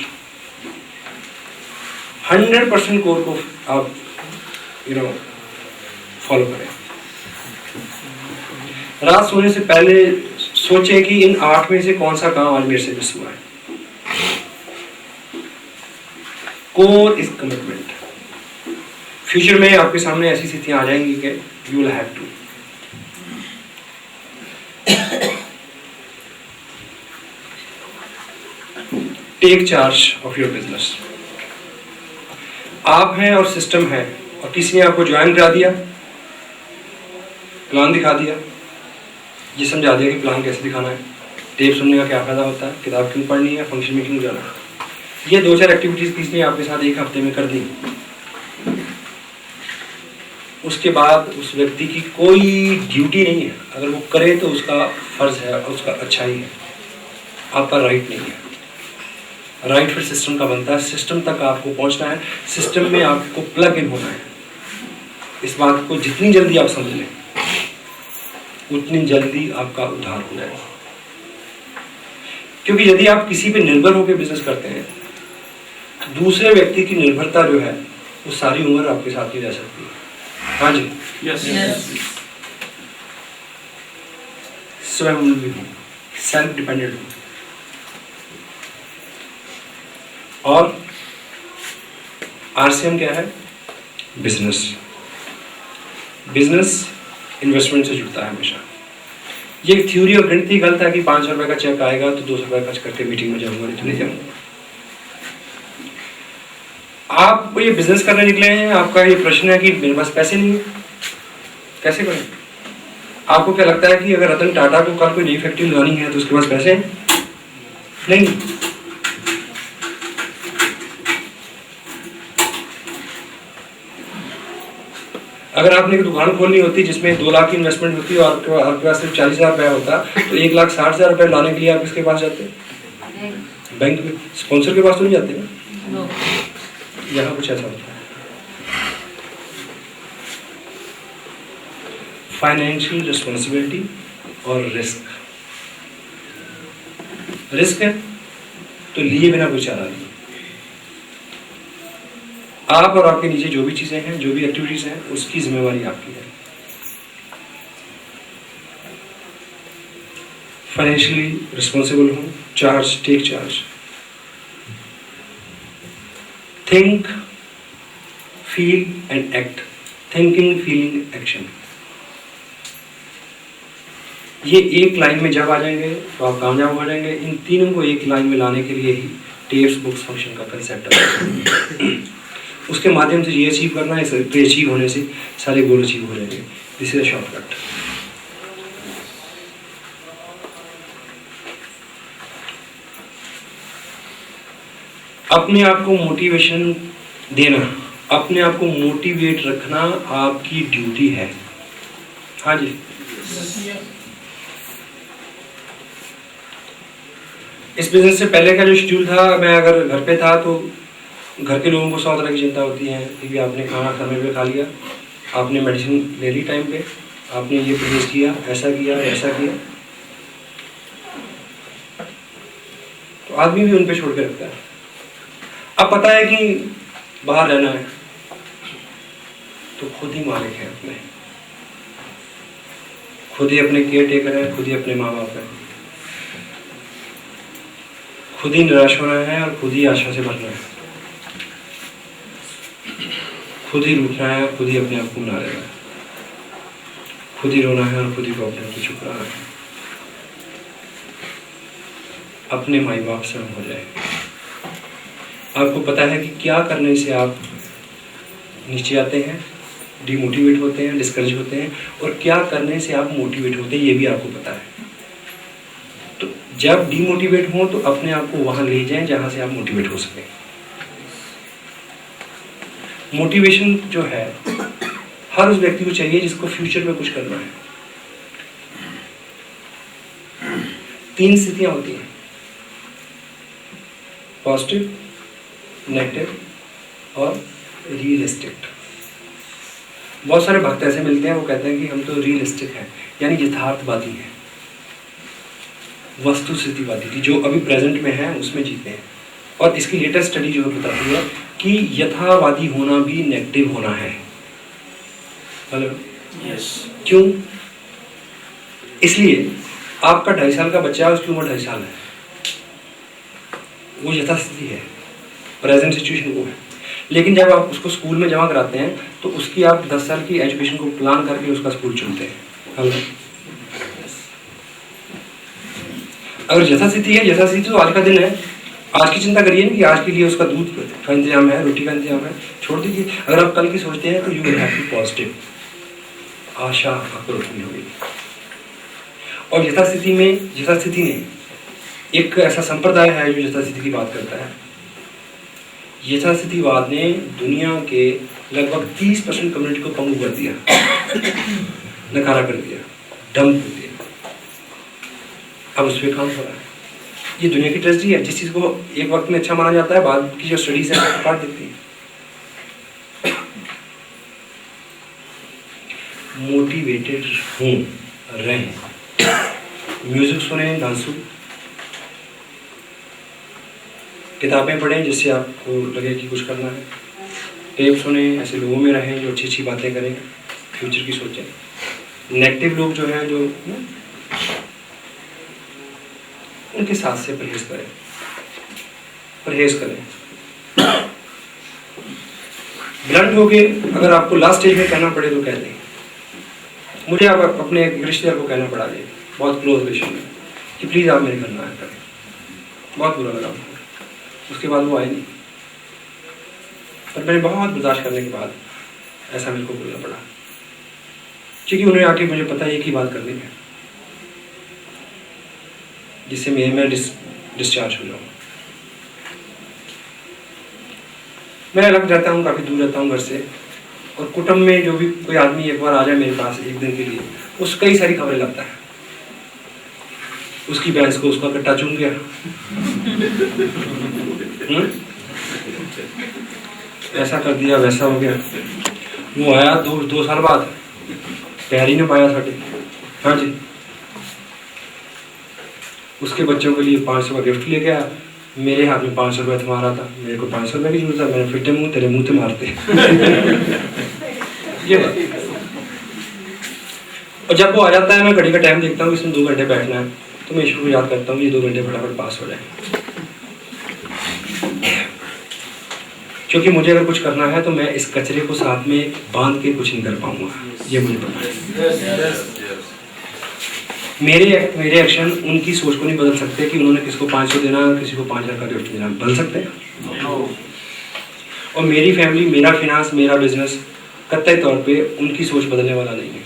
100% कोर को आप फॉलो करें। रात सोने से पहले सोचें कि इन 8 में से कौन सा काम आज मेरे से मिस हुआ है। Core is commitment. फ्यूचर में आपके सामने ऐसी स्थितियां आ जाएंगी कि you will have to. Take charge of your business. आप हैं और सिस्टम है, और किसी ने आपको ज्वाइन करा दिया, प्लान दिखा दिया, ये समझा दिया कि प्लान कैसे दिखाना है, टेप सुनने का क्या फायदा होता है, किताब क्यों पढ़नी है, फंक्शन में क्यों जाना है। ये 2-4 एक्टिविटीज किसी ने आपके साथ एक हफ्ते में कर दी, उसके बाद उस व्यक्ति की कोई ड्यूटी नहीं है। अगर वो करे तो उसका फर्ज है और उसका अच्छा ही है, आपका राइट नहीं है। राइट फिर सिस्टम का बनता है। सिस्टम तक आपको पहुंचना है, सिस्टम में आपको प्लग इन होना है। इस बात को जितनी जल्दी आप समझ लें उतनी जल्दी आपका उद्धार हो जाएगा। क्योंकि यदि आप किसी पे निर्भर होकर बिजनेस करते हैं, दूसरे व्यक्ति की निर्भरता जो है वो सारी उम्र आपके साथ ही रह सकती है। हाँ जी, स्वयं सेल्फ डिपेंडेंट हो। और आरसीएम क्या है? बिजनेस। बिजनेस इन्वेस्टमेंट से जुड़ता है हमेशा। ये थ्योरी और गणित ही गलत है कि 500 रुपए का चेक आएगा तो 200 रुपए खर्च करके मीटिंग में जाऊंगा, नहीं तो नहीं जाऊंगा। आप ये बिजनेस करने निकले हैं, आपका ये प्रश्न है कि मेरे पास पैसे नहीं है, कैसे करें? आपको क्या लगता है कि अगर रतन टाटा को कल कोई नई फैक्ट्री लगानी है तो उसके पास पैसे हैं? नहीं। अगर आपने एक दुकान खोलनी होती जिसमें 2 लाख की इन्वेस्टमेंट होती और आपके पास सिर्फ 40,000 रुपया होता तो 1,60,000 रुपये लाने के लिए आप किसके पास जाते? बैंक में। स्पॉन्सर के पास तो नहीं जाते ना। यहाँ कुछ ऐसा होता है। फाइनेंशियल रिस्पॉन्सिबिलिटी और रिस्क। रिस्क है तो लिए बिना कोई चारा नहीं। आप और आपके नीचे जो भी चीजें हैं, जो भी एक्टिविटीज हैं, उसकी जिम्मेवारी आपकी है। फाइनेंशियली रिस्पॉन्सिबल हो, charge, take charge. Think, feel and act. Thinking, feeling, action. ये एक लाइन में जब आ जाएंगे तो आप कामयाब हो जाएंगे। इन तीनों को एक लाइन में लाने के लिए ही टेप्स बुक्स फंक्शन का कंसेप्ट है। उसके माध्यम से ये अचीव करना है, तो अचीव होने से सारे गोल अचीव हो जाएंगे। This is a shortcut. अपने आप को मोटिवेशन देना, अपने आप को मोटिवेट रखना आपकी ड्यूटी है। हाँ जी। इस बिजनेस से पहले का जो शेड्यूल था, मैं अगर घर पे था तो घर के लोगों को 100 तरह की चिंता होती है कि आपने खाना समय पे खा लिया, आपने मेडिसिन ले ली टाइम पे, आपने ये परहेज किया, ऐसा किया, ऐसा किया। तो आदमी भी उन पे छोड़ के रखता है। अब पता है कि बाहर रहना है तो खुद ही मालिक है अपने, खुद ही अपने केयर टेकर है, खुद ही अपने माँ बाप है, खुद ही निराश होना है और खुद ही आशा से भरना है, खुद ही रूठना है और खुद ही अपने आप को मना लेना है, खुद ही रोना है और खुद ही को अपने आप को चुप रहना है। अपने माई बाप से हम हो जाए। आपको पता है कि क्या करने से आप नीचे आते हैं, डिमोटिवेट होते हैं, डिस्करेज होते हैं, और क्या करने से आप मोटिवेट होते हैं, ये भी आपको पता है। तो जब डिमोटिवेट हो तो अपने आप को वहां ले जाएं जहां से आप मोटिवेट हो सकें। मोटिवेशन जो है हर उस व्यक्ति को चाहिए जिसको फ्यूचर में कुछ करना है। 3 स्थितियां होती हैं, पॉजिटिव, नेगेटिव और रियलिस्टिक। बहुत सारे भक्त ऐसे मिलते हैं, वो कहते हैं कि हम तो रियलिस्टिक हैं, यानी यथार्थवादी हैं, वस्तु स्थितिवादी की जो अभी प्रेजेंट में है उसमें जीते हैं। और इसकी लेटेस्ट स्टडी जो बताती है कि यथावादी होना भी नेगेटिव होना है। हेलो, यस, क्यों? इसलिए आपका 2.5 साल का बच्चा है, उसकी उम्र 2.5 साल है, वो यथास्थिति है, प्रेजेंट सिचुएशन वो है। लेकिन जब आप उसको स्कूल में जमा कराते हैं तो उसकी आप 10 साल की एजुकेशन को प्लान करके उसका स्कूल चुनते हैं। हेलो, अगर यथास्थिति है, यथास्थिति तो आज का दिन है, आज की चिंता करिए ना कि आज के लिए उसका दूध का इंतजाम है, रोटी का इंतजाम है, छोड़ दीजिए। अगर आप कल की सोचते हैं तो you will have to positive, आशा आपको रखनी होगी। और यथास्थिति में एक ऐसा संप्रदाय है जो यथास्थिति की बात करता है। यथास्थितिवाद ने दुनिया के लगभग 30% कम्युनिटी को पंगु कर दिया, नकारा कर दिया, डंप कर दिया। अब उस पर काम हो रहा है। ये दुनिया की ट्रेजेडी है। जिस चीज़ को एक वक्त में अच्छा माना जाता है, बाद की जो स्टडीज है काट देती है। मोटिवेटेड हूँ, रहें, म्यूजिक सुने, डांसू, किताबें पढ़ें जिससे आपको लगे कि कुछ करना है, टेप सुने, ऐसे लोगों में रहें जो अच्छी अच्छी बातें करें, फ्यूचर की सोचें। नेगेटिव लोग जो हैं, जो उनके साथ से परहेज करें। ब्लंट हो गए, अगर आपको लास्ट स्टेज में कहना पड़े तो कह दें। मुझे आप अपने एक रिश्तेदार को कहना पड़ा, जी बहुत क्लोज रिलेशन में, कि प्लीज़ आप मेरे घर ना आया करें। बहुत बुरा लगा। उसके बाद वो आए नहीं, पर मैंने बहुत बर्दाश्त करने के बाद ऐसा मेरे को बोलना पड़ा, क्योंकि उन्होंने आके मुझे पता है एक ही बात करनी है जिससे मैं डिस्चार्ज हो जाऊँ। मैं अलग रहता हूँ, काफ़ी दूर रहता हूँ घर से, और कुटुंब में जो भी कोई आदमी एक बार आ जाए मेरे पास एक दिन के लिए, उस कई सारी खबरें लाता है। उसकी भैंस को उसका कट्टा चूम गया, ऐसा कर दिया, वैसा हो गया। वो आया दो साल बाद, पैर ही नहीं पाया साढ़े। हाँ जी, उसके बच्चों के लिए 500 का गिफ्ट लेके आया। मेरे हाथ में 500 रुपये तुम्हारा था, मेरे को 500 रुपये की जरूरत था, मैंने फिटे मुंह तेरे मुंह से मारते। ये बात। और जब वो आ जाता है, मैं घड़ी का टाइम देखता हूँ, इसमें 2 घंटे बैठना है, तो मैं ईश्वर को याद करता हूँ ये 2 घंटे फटाफट पास हो जाए। क्योंकि मुझे अगर कुछ करना है तो मैं इस कचरे को साथ में बांध के कुछ नहीं कर पाऊंगा, ये मुझे पता है। मेरे एक्शन उनकी सोच को नहीं बदल सकते कि उन्होंने किसको 500 देना, किसी को 5000 का गिफ्ट देना, बदल सकते हैं। और मेरी फैमिली, मेरा फिनांस, मेरा बिजनेस कतई तौर पे उनकी सोच बदलने वाला नहीं है।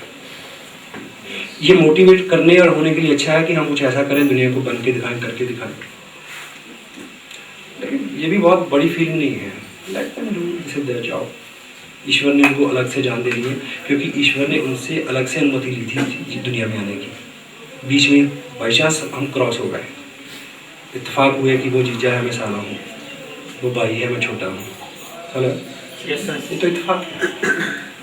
ये मोटिवेट करने और होने के लिए अच्छा है कि हम कुछ ऐसा करें, दुनिया को बन के दिखाएं, करके दिखाएं। लेकिन ये भी बहुत बड़ी फीलिंग नहीं है। Let them do, this is their job. ईश्वर ने उनको अलग से जान दे दी है, क्योंकि ईश्वर ने उनसे अलग से अनुमति ली थी दुनिया में आने की। बीच में बाई चांस हम क्रॉस हो गए, इत्तेफाक हुए कि वो जीजा है, मैं साला हूँ, वो भाई है, मैं छोटा हूँ। चलो, ये तो इत्तेफाक है।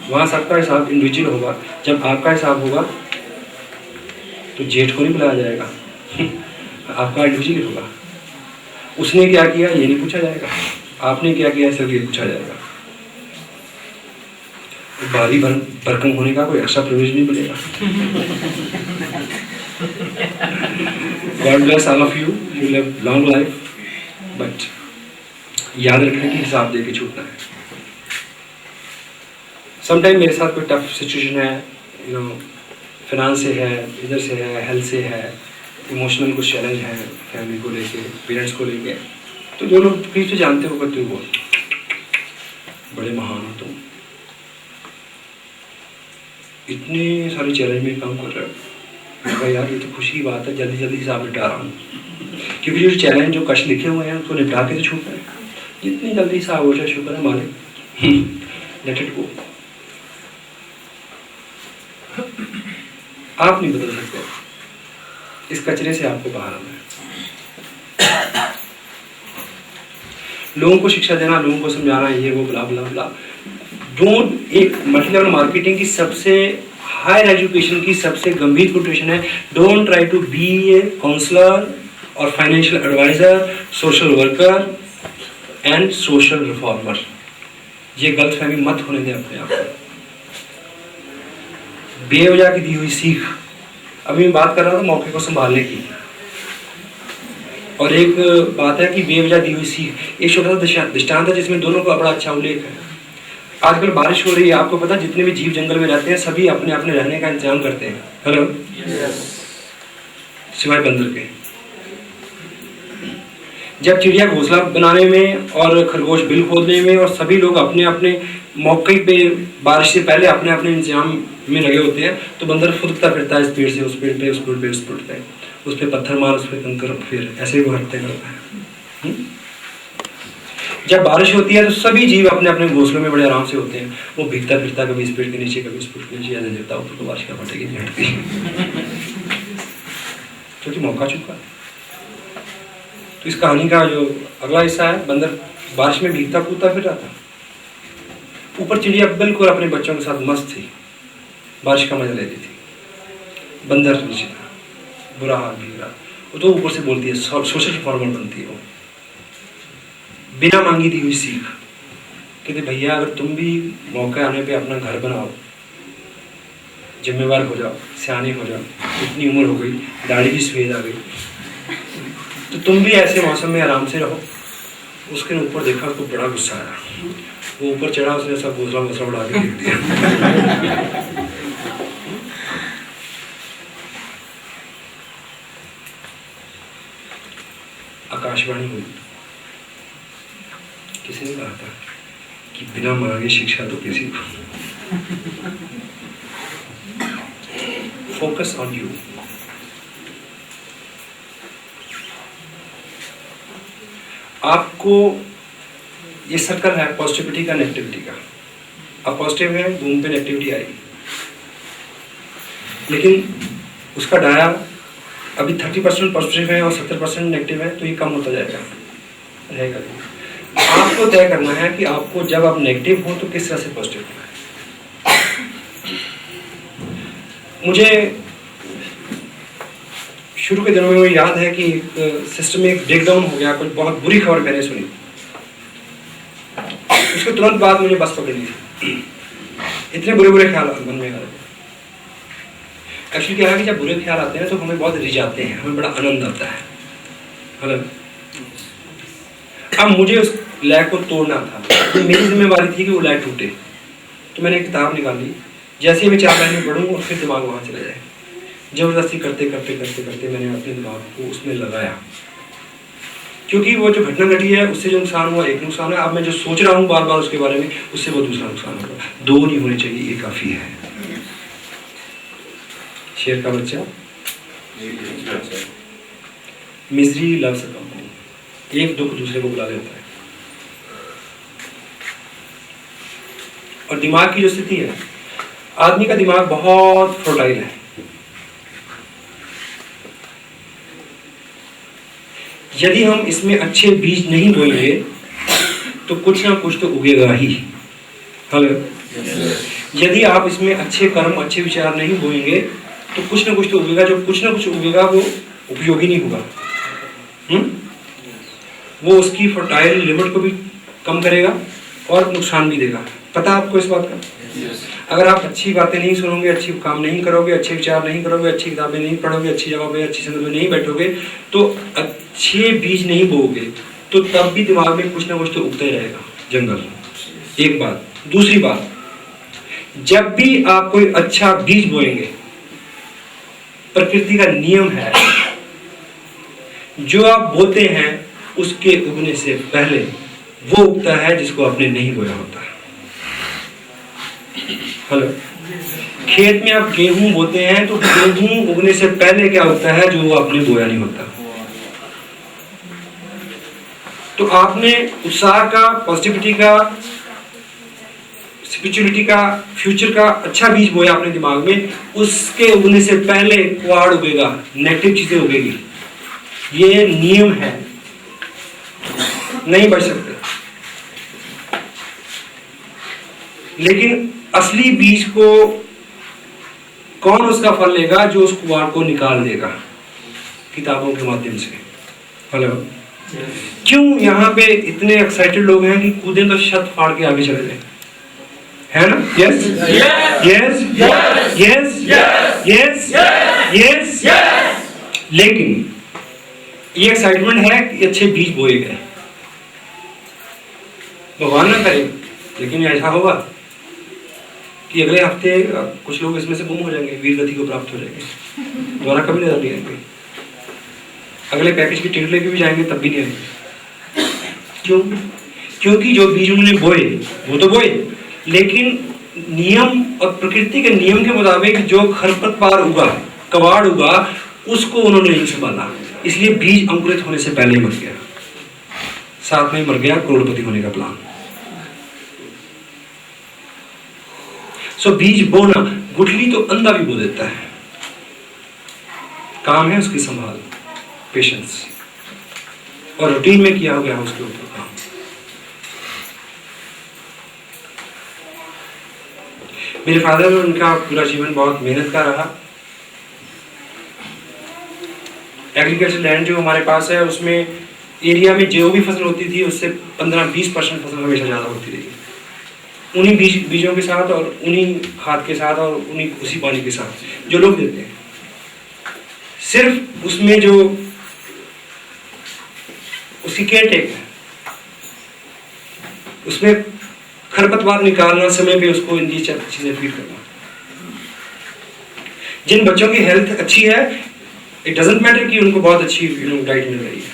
वहाँ सबका हिसाब इंडिविजुअल होगा। जब आपका हिसाब होगा तो जेठ को नहीं बुलाया जाएगा, आपका इंडिविजुअल होगा। उसने क्या किया ये नहीं पूछा जाएगा, आपने क्या किया सब ये पूछा जाएगा। बारी भरकम होने का कोई ऐसा प्रिविलेज नहीं मिलेगा। God bless all of you, you live long life, but याद रखने की हिसाब दे के छूटना है। समटाइम मेरे साथ कोई टफ सिचुएशन है, फिनांस से है, इधर से है, हेल्थ से है, इमोशनल कुछ चैलेंज है, फैमिली को लेके, पेरेंट्स को लेके, तो जो लोग प्लीज तो जानते हो कि वो बड़े महान हो, तुम इतने सारे चैलेंज में काम कर रहे हो। मैं यार ये तो खुशी की बात है, जल्दी जल्दी हिसाब निपटा रहा हूँ, क्योंकि जो चैलेंज जो कष्ट लिखे हुए हैं उसको निपटा के तो छूटना है। जितनी जल्दी हिसाब हो जाए शुक्र है मालिक, लेट इट गो। आप नहीं बदल सकते, इस कचरे से आपको बाहर आना है। लोगों को शिक्षा देना, लोगों को समझाना, ये वो ब्ला ब्ला ब्ला, डोंट, एक मल्टी लेवल मार्केटिंग की सबसे हायर एजुकेशन की सबसे गंभीर कोटेशन है, don't try to be a counsellor और financial adviser, social worker and social reformer. ये गलतफहमी मत होने दें अपने आप को। बेवजह की दी हुई सीख, अभी मैं बात कर रहा था मौके को संभालने की, और एक बात है कि बेवजह दी हुई सीख, एक छोटा सा दृष्टांत है जिसमें दोनों का बड़ा अच्छा उल्लेख है। आजकल बारिश हो रही है, आपको पता जितने भी जीव जंगल में रहते हैं सभी अपने अपने रहने का इंतजाम करते हैं, हेलो, सिवाय बंदर के। जब चिड़िया घोंसला बनाने में और खरगोश बिल खोदने में और सभी लोग अपने अपने मौके पे बारिश से पहले अपने अपने इंतजाम में लगे होते हैं, तो बंदर फुदकता फिरता है इस पेड़ से उस पेड़ पे, उस पेड़ पे उस पेड़ पे, उस पे पत्थर मार, उस पे कंकर, फिर ऐसे ही वो हरकतें करता है। जब बारिश होती है तो सभी जीव अपने अपने घोंसलों में बड़े आराम से होते हैं, वो भीगता फिरता कभी इस पेड़ के नीचे कभी इस पेड़ के नीचे, ऐसे देवता ऊपर तो बारिश का फटेगी नहीं हटती, क्योंकि मौका चुका। तो इस कहानी का जो अगला हिस्सा है, बंदर बारिश में भीगता कूदता फिर रहा था, ऊपर चिड़िया बिल्कुल अपने बच्चों के साथ मस्त थी, बारिश का मजा ले रही थी, बंदर नीचे था, बुरा हाल भीग रहा। वो तो ऊपर से बोलती है, सोशल रिफॉर्मर बनती है वो, बिना मांगी दी हुई सीख, कहते भैया अगर तुम भी मौके आने पे अपना घर बनाओ, जिम्मेवार हो जाओ, सियाने हो जाओ, इतनी उम्र हो गई, दाढ़ी भी सफेद आ गई, तो तुम भी ऐसे मौसम में आराम से रहो। उसके ऊपर देखा उसको बड़ा गुस्सा आया, वो ऊपर चढ़ा, उसने सब घोंसला घोंसला उड़ा के देख दिया। आकाशवाणी हुई, किसी ने कहा था कि बिना मांगे शिक्षा तो किसी को। Focus on you. आपको ये सर्कल है पॉजिटिविटी का, नेगेटिविटी का। अब पॉजिटिव है, घूम पे नेगेटिविटी आएगी, लेकिन उसका दायरा अभी 30% पॉजिटिव है और 70% नेगेटिव है, तो ये कम होता जाएगा, रहेगा। आपको तय करना है कि आपको जब आप नेगेटिव हो तो किस तरह से पॉजिटिव होना है। मुझे शुरू के दिनों में मुझे याद है कि सिस्टम में एक ब्रेकडाउन हो गया, कुछ बहुत बुरी खबर मैंने सुनी, उसके तुरंत बाद मुझे बस पकड़ ली, इतने बुरे बुरे ख्याल मन में आ रहे थे। एक्चुअली क्या है कि जब बुरे ख्याल आते हैं तो हमें बहुत रिझाते हैं, हमें बड़ा आनंद आता है, मतलब अब मुझे उस लय को तोड़ना था, तो मेरी जिम्मेवारी थी कि वो लय टूटे। तो मैंने एक किताब निकाली, जैसे मैं 4 लाइनें पढ़ूँ और फिर दिमाग वहाँ चला जाए, जबरदस्ती करते करते करते करते मैंने अपने दिमाग को उसमें लगाया, क्योंकि वो जो घटना घटी है उससे जो नुकसान हुआ एक नुकसान है, अब मैं जो सोच रहा हूँ बार बार उसके बारे में, उससे वो दूसरा नुकसान होगा। 2 नहीं होने चाहिए, ये काफ़ी है। शेर का बच्चा, मिजरी लव्स अ कंपनी, एक दुख दूसरे को बुला लेता है। और दिमाग की जो स्थिति है, आदमी का दिमाग बहुत फर्टाइल है, यदि हम इसमें अच्छे बीज नहीं बोएंगे तो कुछ ना कुछ तो उगेगा ही। हेलो, यदि आप इसमें अच्छे कर्म अच्छे विचार नहीं बोएंगे तो कुछ ना कुछ तो उगेगा, जो कुछ ना कुछ उगेगा वो उपयोगी नहीं होगा। वो उसकी फर्टाइल लिमिट को भी कम करेगा और नुकसान भी देगा। पता आपको इस बात का? अगर आप अच्छी बातें नहीं सुनोगे, अच्छी काम नहीं करोगे, अच्छे विचार नहीं करोगे, अच्छी किताबें नहीं पढ़ोगे, अच्छी जगह पे अच्छी संगत में नहीं बैठोगे, तो अच्छे बीज नहीं बोओगे, तो तब भी दिमाग में कुछ ना कुछ तो उगता ही रहेगा जंगल। एक बात। दूसरी बात, जब भी आप कोई अच्छा बीज बोएंगे, प्रकृति का नियम है, जो आप बोते हैं उसके उगने से पहले वो उगता है जिसको आपने नहीं बोया होता। हेलो, खेत में आप गेहूं बोते हैं तो गेहूं उगने से पहले क्या होता है जो आपने बोया नहीं होता। तो आपने उत्साह का, पॉजिटिविटी का, स्पिरिचुअलिटी का, फ्यूचर का अच्छा बीज बोया अपने दिमाग में, उसके उगने से पहले कुआड़ उगेगा, नेगेटिव चीजें उगेगी। ये नियम है, नहीं बच सकते। लेकिन असली बीज को कौन उसका फल लेगा? जो उस कुआर को निकाल देगा किताबों के माध्यम से। हेलो, क्यों यहाँ पे इतने एक्साइटेड लोग हैं कि कूदें तो छत फाड़ के आगे चले जाए, है ना? Yes yes yes yes yes yes. लेकिन ये एक्साइटमेंट है कि अच्छे बीज बोए गए, भगवान ना करे, लेकिन ऐसा होगा कि अगले हफ्ते कुछ लोग इसमें से गुम हो जाएंगे, वीर गति को प्राप्त हो जाएंगे, दोबारा कभी नजर नहीं आएंगे। अगले पैकेज की टिकट लेके भी जाएंगे तब भी नहीं आएंगे। क्यों? क्योंकि जो बीज उन्होंने बोए वो तो बोए, लेकिन नियम और प्रकृति के नियम के मुताबिक जो खरपतवार उगा, कबाड़ उगा, उसको उन्होंने नहीं संभाला, इसलिए बीज अंकुरित होने से पहले ही मर गया। साथ में मर गया करोड़पति होने का प्लान। सो बीज बोना, गुठली तो अंधा भी बो देता है, काम है उसकी संभाल, पेशेंस, और रूटीन में किया गया उसके ऊपर काम। मेरे फादर, उनका पूरा जीवन बहुत मेहनत का रहा। एग्रीकल्चर लैंड जो हमारे पास है, उसमें एरिया में जो भी फसल होती थी उससे 15-20% फसल हमेशा ज़्यादा होती रही, उन्हीं बीजों के साथ और उन्हीं खाद के साथ और उन्हीं उसी पानी के साथ जो लोग देते हैं। सिर्फ उसमें जो उसकी केयर टेक है, उसमें खरपतवार निकालना, समय पे उसको इनकी चीजें फीड करना। जिन बच्चों की हेल्थ अच्छी है, इट डजंट मैटर कि उनको बहुत अच्छी डाइट मिल रही है।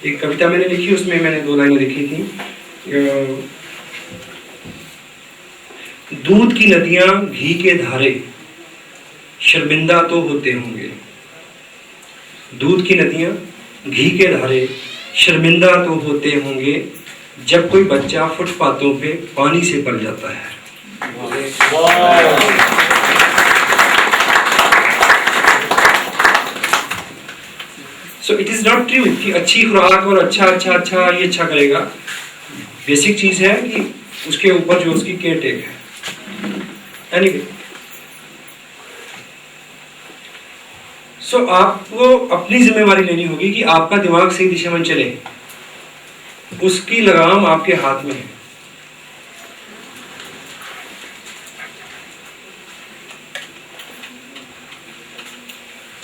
एक कविता मैंने लिखी, उसमें मैंने 2 लाइनें लिखी थी। दूध की नदियां घी के धारे शर्मिंदा तो होते होंगे, दूध की नदियां घी के धारे शर्मिंदा तो होते होंगे, जब कोई बच्चा फुटपाथों पे पानी से पल जाता है। So it is not true कि अच्छी खुराक और अच्छा ये अच्छा करेगा। बेसिक चीज है कि उसके ऊपर जो उसकी केयर टेक है। एनीवे, सो आपको अपनी जिम्मेवारी लेनी होगी कि आपका दिमाग सही दिशा में चले, उसकी लगाम आपके हाथ में है।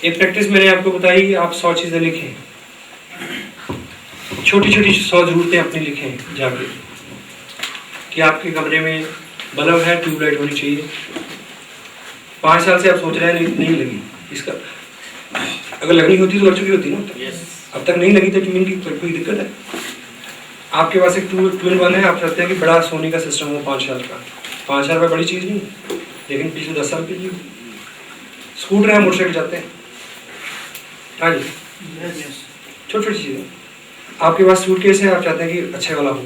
एक प्रैक्टिस मैंने आपको बताई कि आप 100 चीजें लिखें, छोटी छोटी 100 जरूरतें अपनी लिखें जाके, कि आपके कमरे में बल्ब है, ट्यूबलाइट होनी चाहिए। 5 साल से आप सोच रहे हैं नहीं लगी, इसका अगर लगनी होती तो लग चुकी होती ना। अब तक नहीं लगी तो मीन की कोई दिक्कत है। आपके पास एक ट्विन वन है, आप चाहते हैं कि बड़ा सोने का सिस्टम हो 5 साल का। 5,000 रुपये बड़ी चीज़ नहीं, लेकिन पिछले 10 साल की स्कूटर है, मोटरसाइकिल जाते हैं। हाँ जी, छोटी छोटी चीज़ें। आपके पास सूटकेस है, आप चाहते हैं कि अच्छे वाला हो,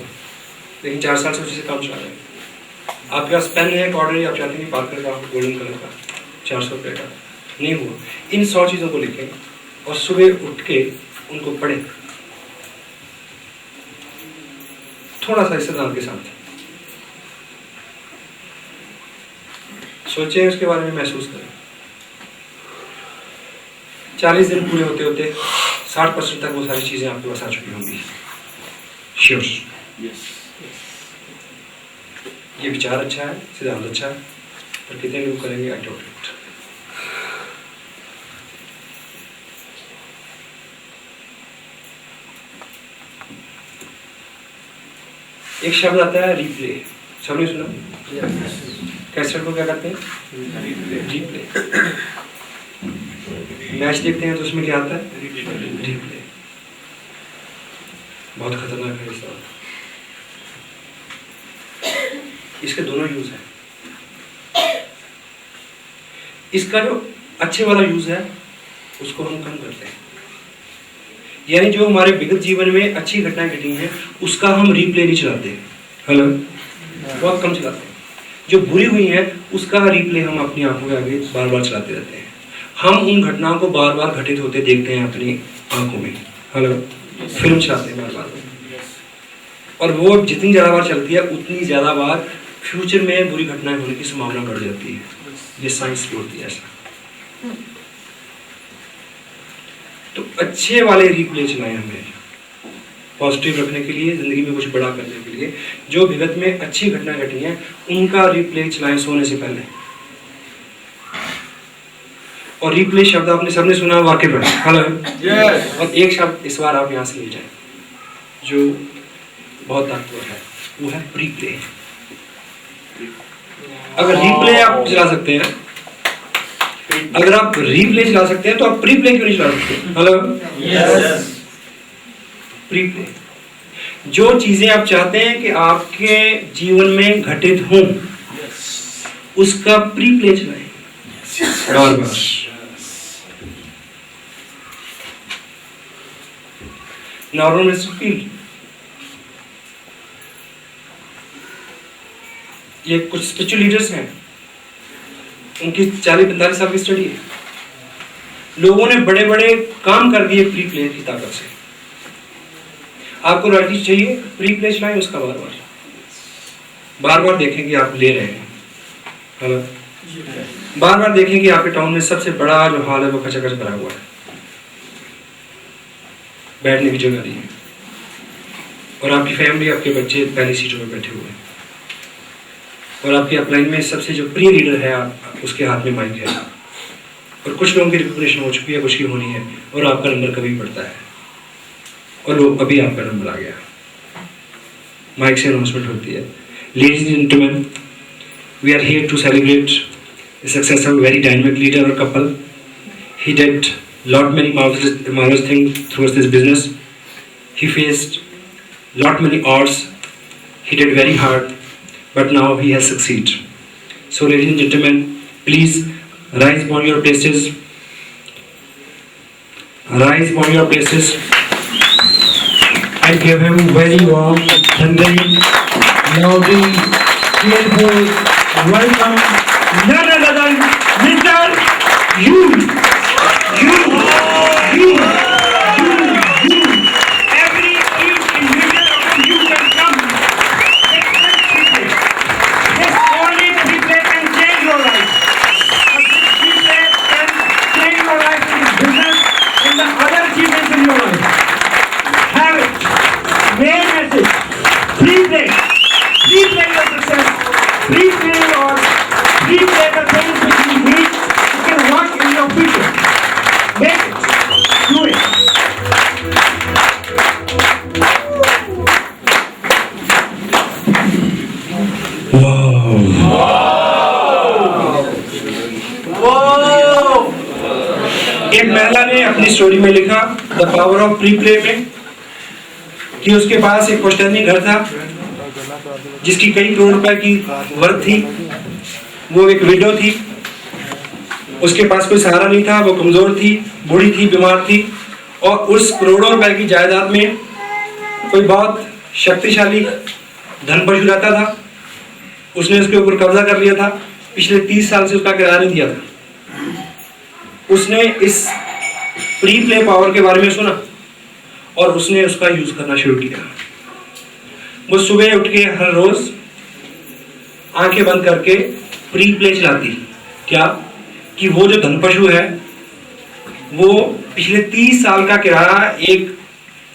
लेकिन 4 साल से उसी से काम चला रहे हैं। आपके पास पेन है, कॉर्डर, आप चाहते हैं कि पार्कर का हो, गोल्डन कलर का, 400 रुपये का, नहीं हुआ। इन 100 चीज़ों को लिखें और सुबह उठ के उनको पढ़ें, थोड़ा सा इस्तेमाल के साथ सोचें, उसके बारे में महसूस करें। 40 दिन पूरे होते होते 60% तक वो सारी चीजें आपके पास आ चुकी होंगी। श्योर, ये विचार अच्छा है, सिद्धांत अच्छा है, पर कितने लोग करेंगे? I don't know. एक शब्द आता है रिप्ले, सबने सुना? कैसेट को क्या कहते हैं? रिप्ले। मैच देखते हैं तो उसमें क्या आता है? रिप्ले। बहुत खतरनाक है इसका। इसके दोनों यूज है। इसका जो अच्छे वाला यूज है उसको हम कम करते हैं, यानी जो हमारे विगत जीवन में अच्छी घटनाएं घटी हैं उसका हम रिप्ले नहीं चलाते। हेलो, बहुत कम चलाते हैं। जो बुरी हुई है उसका रिप्ले हम अपनी आंखों के आगे बार बार चलाते रहते हैं। हम उन घटनाओं को बार बार घटित होते देखते हैं अपनी आंखों में। हेलो, फिल्म चलाते हैं बार बार, और वो जितनी ज़्यादा बार चलती है उतनी ज़्यादा बार फ्यूचर में बुरी घटनाएं होने की संभावना बढ़ जाती है। ये साइंस बोलती है ऐसा। तो अच्छे वाले रिप्ले चलाएं हमें पॉजिटिव रखने के लिए, ज़िंदगी में कुछ बड़ा करने के लिए। जो विगत में अच्छी घटना घटी हैं उनका रिप्ले चलाएं सोने से पहले। और रिप्ले शब्द आपने सबने सुना वाक्य पर, हेलो यस। और एक शब्द इस बार आप यहाँ से ले जाएं जो बहुत ताकतवर है, वो है प्रीप्ले। अगर रिप्ले आप चला सकते हैं, अगर आप रिप्ले चला सकते हैं तो आप प्रीप्ले क्यों नहीं चला सकते? Hello yes. प्रीप्ले, जो चीजें आप चाहते हैं कि आपके जीवन में घटित हों उसका प्रीप्ले चलाएं बार बार। नॉर्मल फील, ये कुछ स्पिरिचुअल लीडर्स हैं, उनकी 40-45 साल की स्टडी है। लोगों ने बड़े बड़े काम कर दिए प्री प्ले की ताकत से। आपको रॉयल्टी चाहिए, प्री प्ले चलाएं उसका बार बार देखें कि आप ले रहे हैं। हेलो, बार बार देखें कि आपके टाउन में सबसे बड़ा जो हॉल है वो खचाखच भरा हुआ है, बैठने की जगह नहीं है, और आपकी फैमिली, आपके बच्चे पहली सीटों में बैठे हुए हैं, और आपके अपलाइन में सबसे जो प्रिय लीडर है उसके हाथ में माइक है, और कुछ लोगों की रिकग्निशन हो चुकी है, कुछ की होनी है, और आपका नंबर कभी पड़ता है, और लोग अभी आपका नंबर आ गया, माइक से अनाउंसमेंट होती है। Ladies and gentleman, we are here to celebrate the success of a very dynamic leader or couple. He did lot many marvelous things through this business. He faced lot many odds. He did very hard, but now he has succeeded. So, ladies and gentlemen, please rise upon your places. Rise upon your places. I give him very warm, thundering, loudly, cheerful welcome. None other than Mr. You. Every each individual of you can come. This only people can change your life. But this people can change your life in business, in the other achievements in your life. Have it. Main message. Pre-play your success. Pre-play your pre-play the things which you need you can work in your future. Make it. Do it. एक महिला ने अपनी story में लिखा the power of pre-play में कि उसके पास एक पुश्तैनी घर था जिसकी कई करोड़ रुपए की वर्थ थी। वो एक विडो थी, उसके पास कोई सहारा नहीं था, वो कमजोर थी, बूढ़ी थी, बीमार थी, और उस करोड़ों रुपए की जायदाद में कोई बहुत शक्तिशाली धनपशु रहता था। उसने उसके ऊपर कब्जा कर लिया था। पिछले 30 साल से उसका किराया नहीं दिया था। उसने इस प्री प्ले पावर के बारे में सुना और उसने उसका यूज करना शुरू किया। वो सुबह उठ के हर रोज आंखें बंद करके प्री प्ले चलाती। क्या कि वो जो धनपशु है वो पिछले 30 साल का किराया एक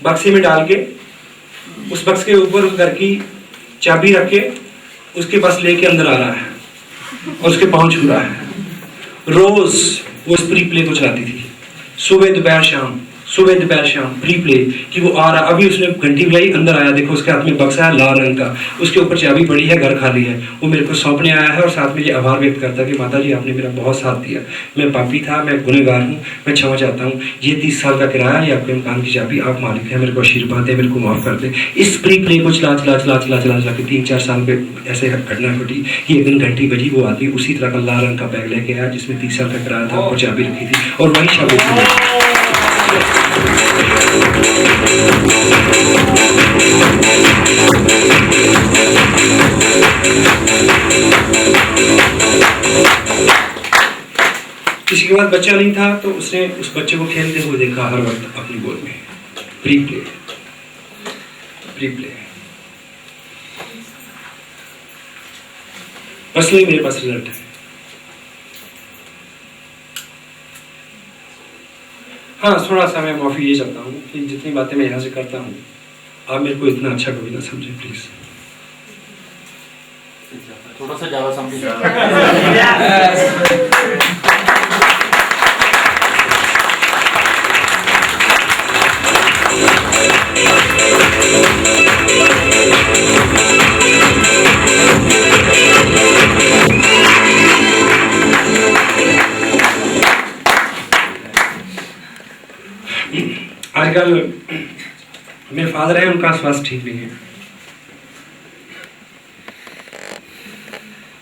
बक्से में डाल के उस बक्स के ऊपर उस घर की चाबी रख के उसके पास लेके अंदर आ रहा है और उसके पांव छू रहा है। रोज वो इस प्री प्ले को चलाती थी, सुबह दोपहर शाम प्री प्ले कि वो आ रहा। अभी उसने घंटी बजाई, अंदर आया, देखो उसके हाथ में बक्सा है लाल रंग का, उसके ऊपर चाबी पड़ी है, घर खाली है। वो मेरे को सौंपने आया है और साथ में ये आभार व्यक्त करता है कि माता जी आपने मेरा बहुत साथ दिया, मैं पापी था, मैं गुनहगार हूँ, मैं क्षमा चाहता हूँ। ये 30 साल का किराया, ये आपके मकान की चाबी, आप मालिक हैं, मेरे को आशीर्वाद है, मेरे को माफ कर दे। इस प्री प्ले को चला के 3-4 साल पे ऐसे घटना घटी कि एक दिन घंटी बजी, वो आदमी उसी तरह का लाल रंग का बैग लेके आया जिसमें 30 साल का किराया था और चाबी रखी थी, और वही चाबी किसी के पास बच्चा नहीं था तो उसने उस बच्चे को खेलते हुए देखा हर वक्त अपनी गोद में। प्री प्ले पर्सनली मेरे पास रिजल्ट है। हाँ, थोड़ा सा मैं माफ़ी ये चाहता हूँ कि जितनी बातें मैं यहाँ से करता हूँ आप मेरे को इतना अच्छा कभी ना समझे प्लीज़। थोड़ा सा ज़्यादा समझ आजकल मेरे फादर हैं, उनका स्वास्थ्य ठीक नहीं है,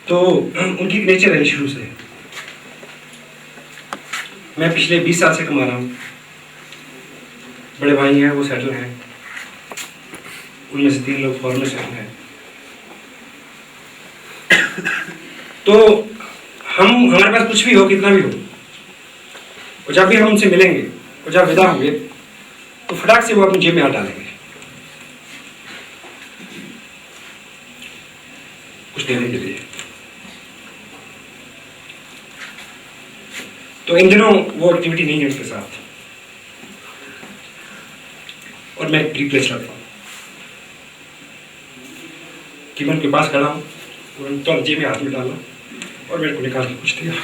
तो उनकी नेचर है शुरू से। मैं पिछले 20 साल से कमा रहा हूँ, बड़े भाई हैं वो सेटल हैं, उनमें से 3 लोग फॉरेन में सेटल हैं। तो हमारे पास कुछ भी हो, कितना भी हो, और जब भी हम उनसे मिलेंगे और जब विदा होंगे तो फटाक से वो अपनी जेब में हाथ डालेंगे, कुछ देने के लिए। तो इन दिनों वो एक्टिविटी नहीं है उनके साथ, और मैं रिप्लेस करता हूँ कि मैं उनके पास खड़ा हूँ, उन्होंने तो जेब में हाथ में डाला और मेरे को निकाल के कुछ दिया।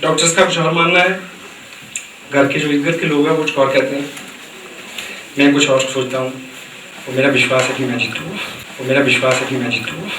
डॉक्टर्स का कुछ और मानना है, घर के जो इधर के लोग हैं वो कुछ और कहते हैं, मैं कुछ और सोचता हूँ। और मेरा विश्वास है कि मैं जीतूँगा, और मेरा विश्वास है कि मैं जीतूँगा।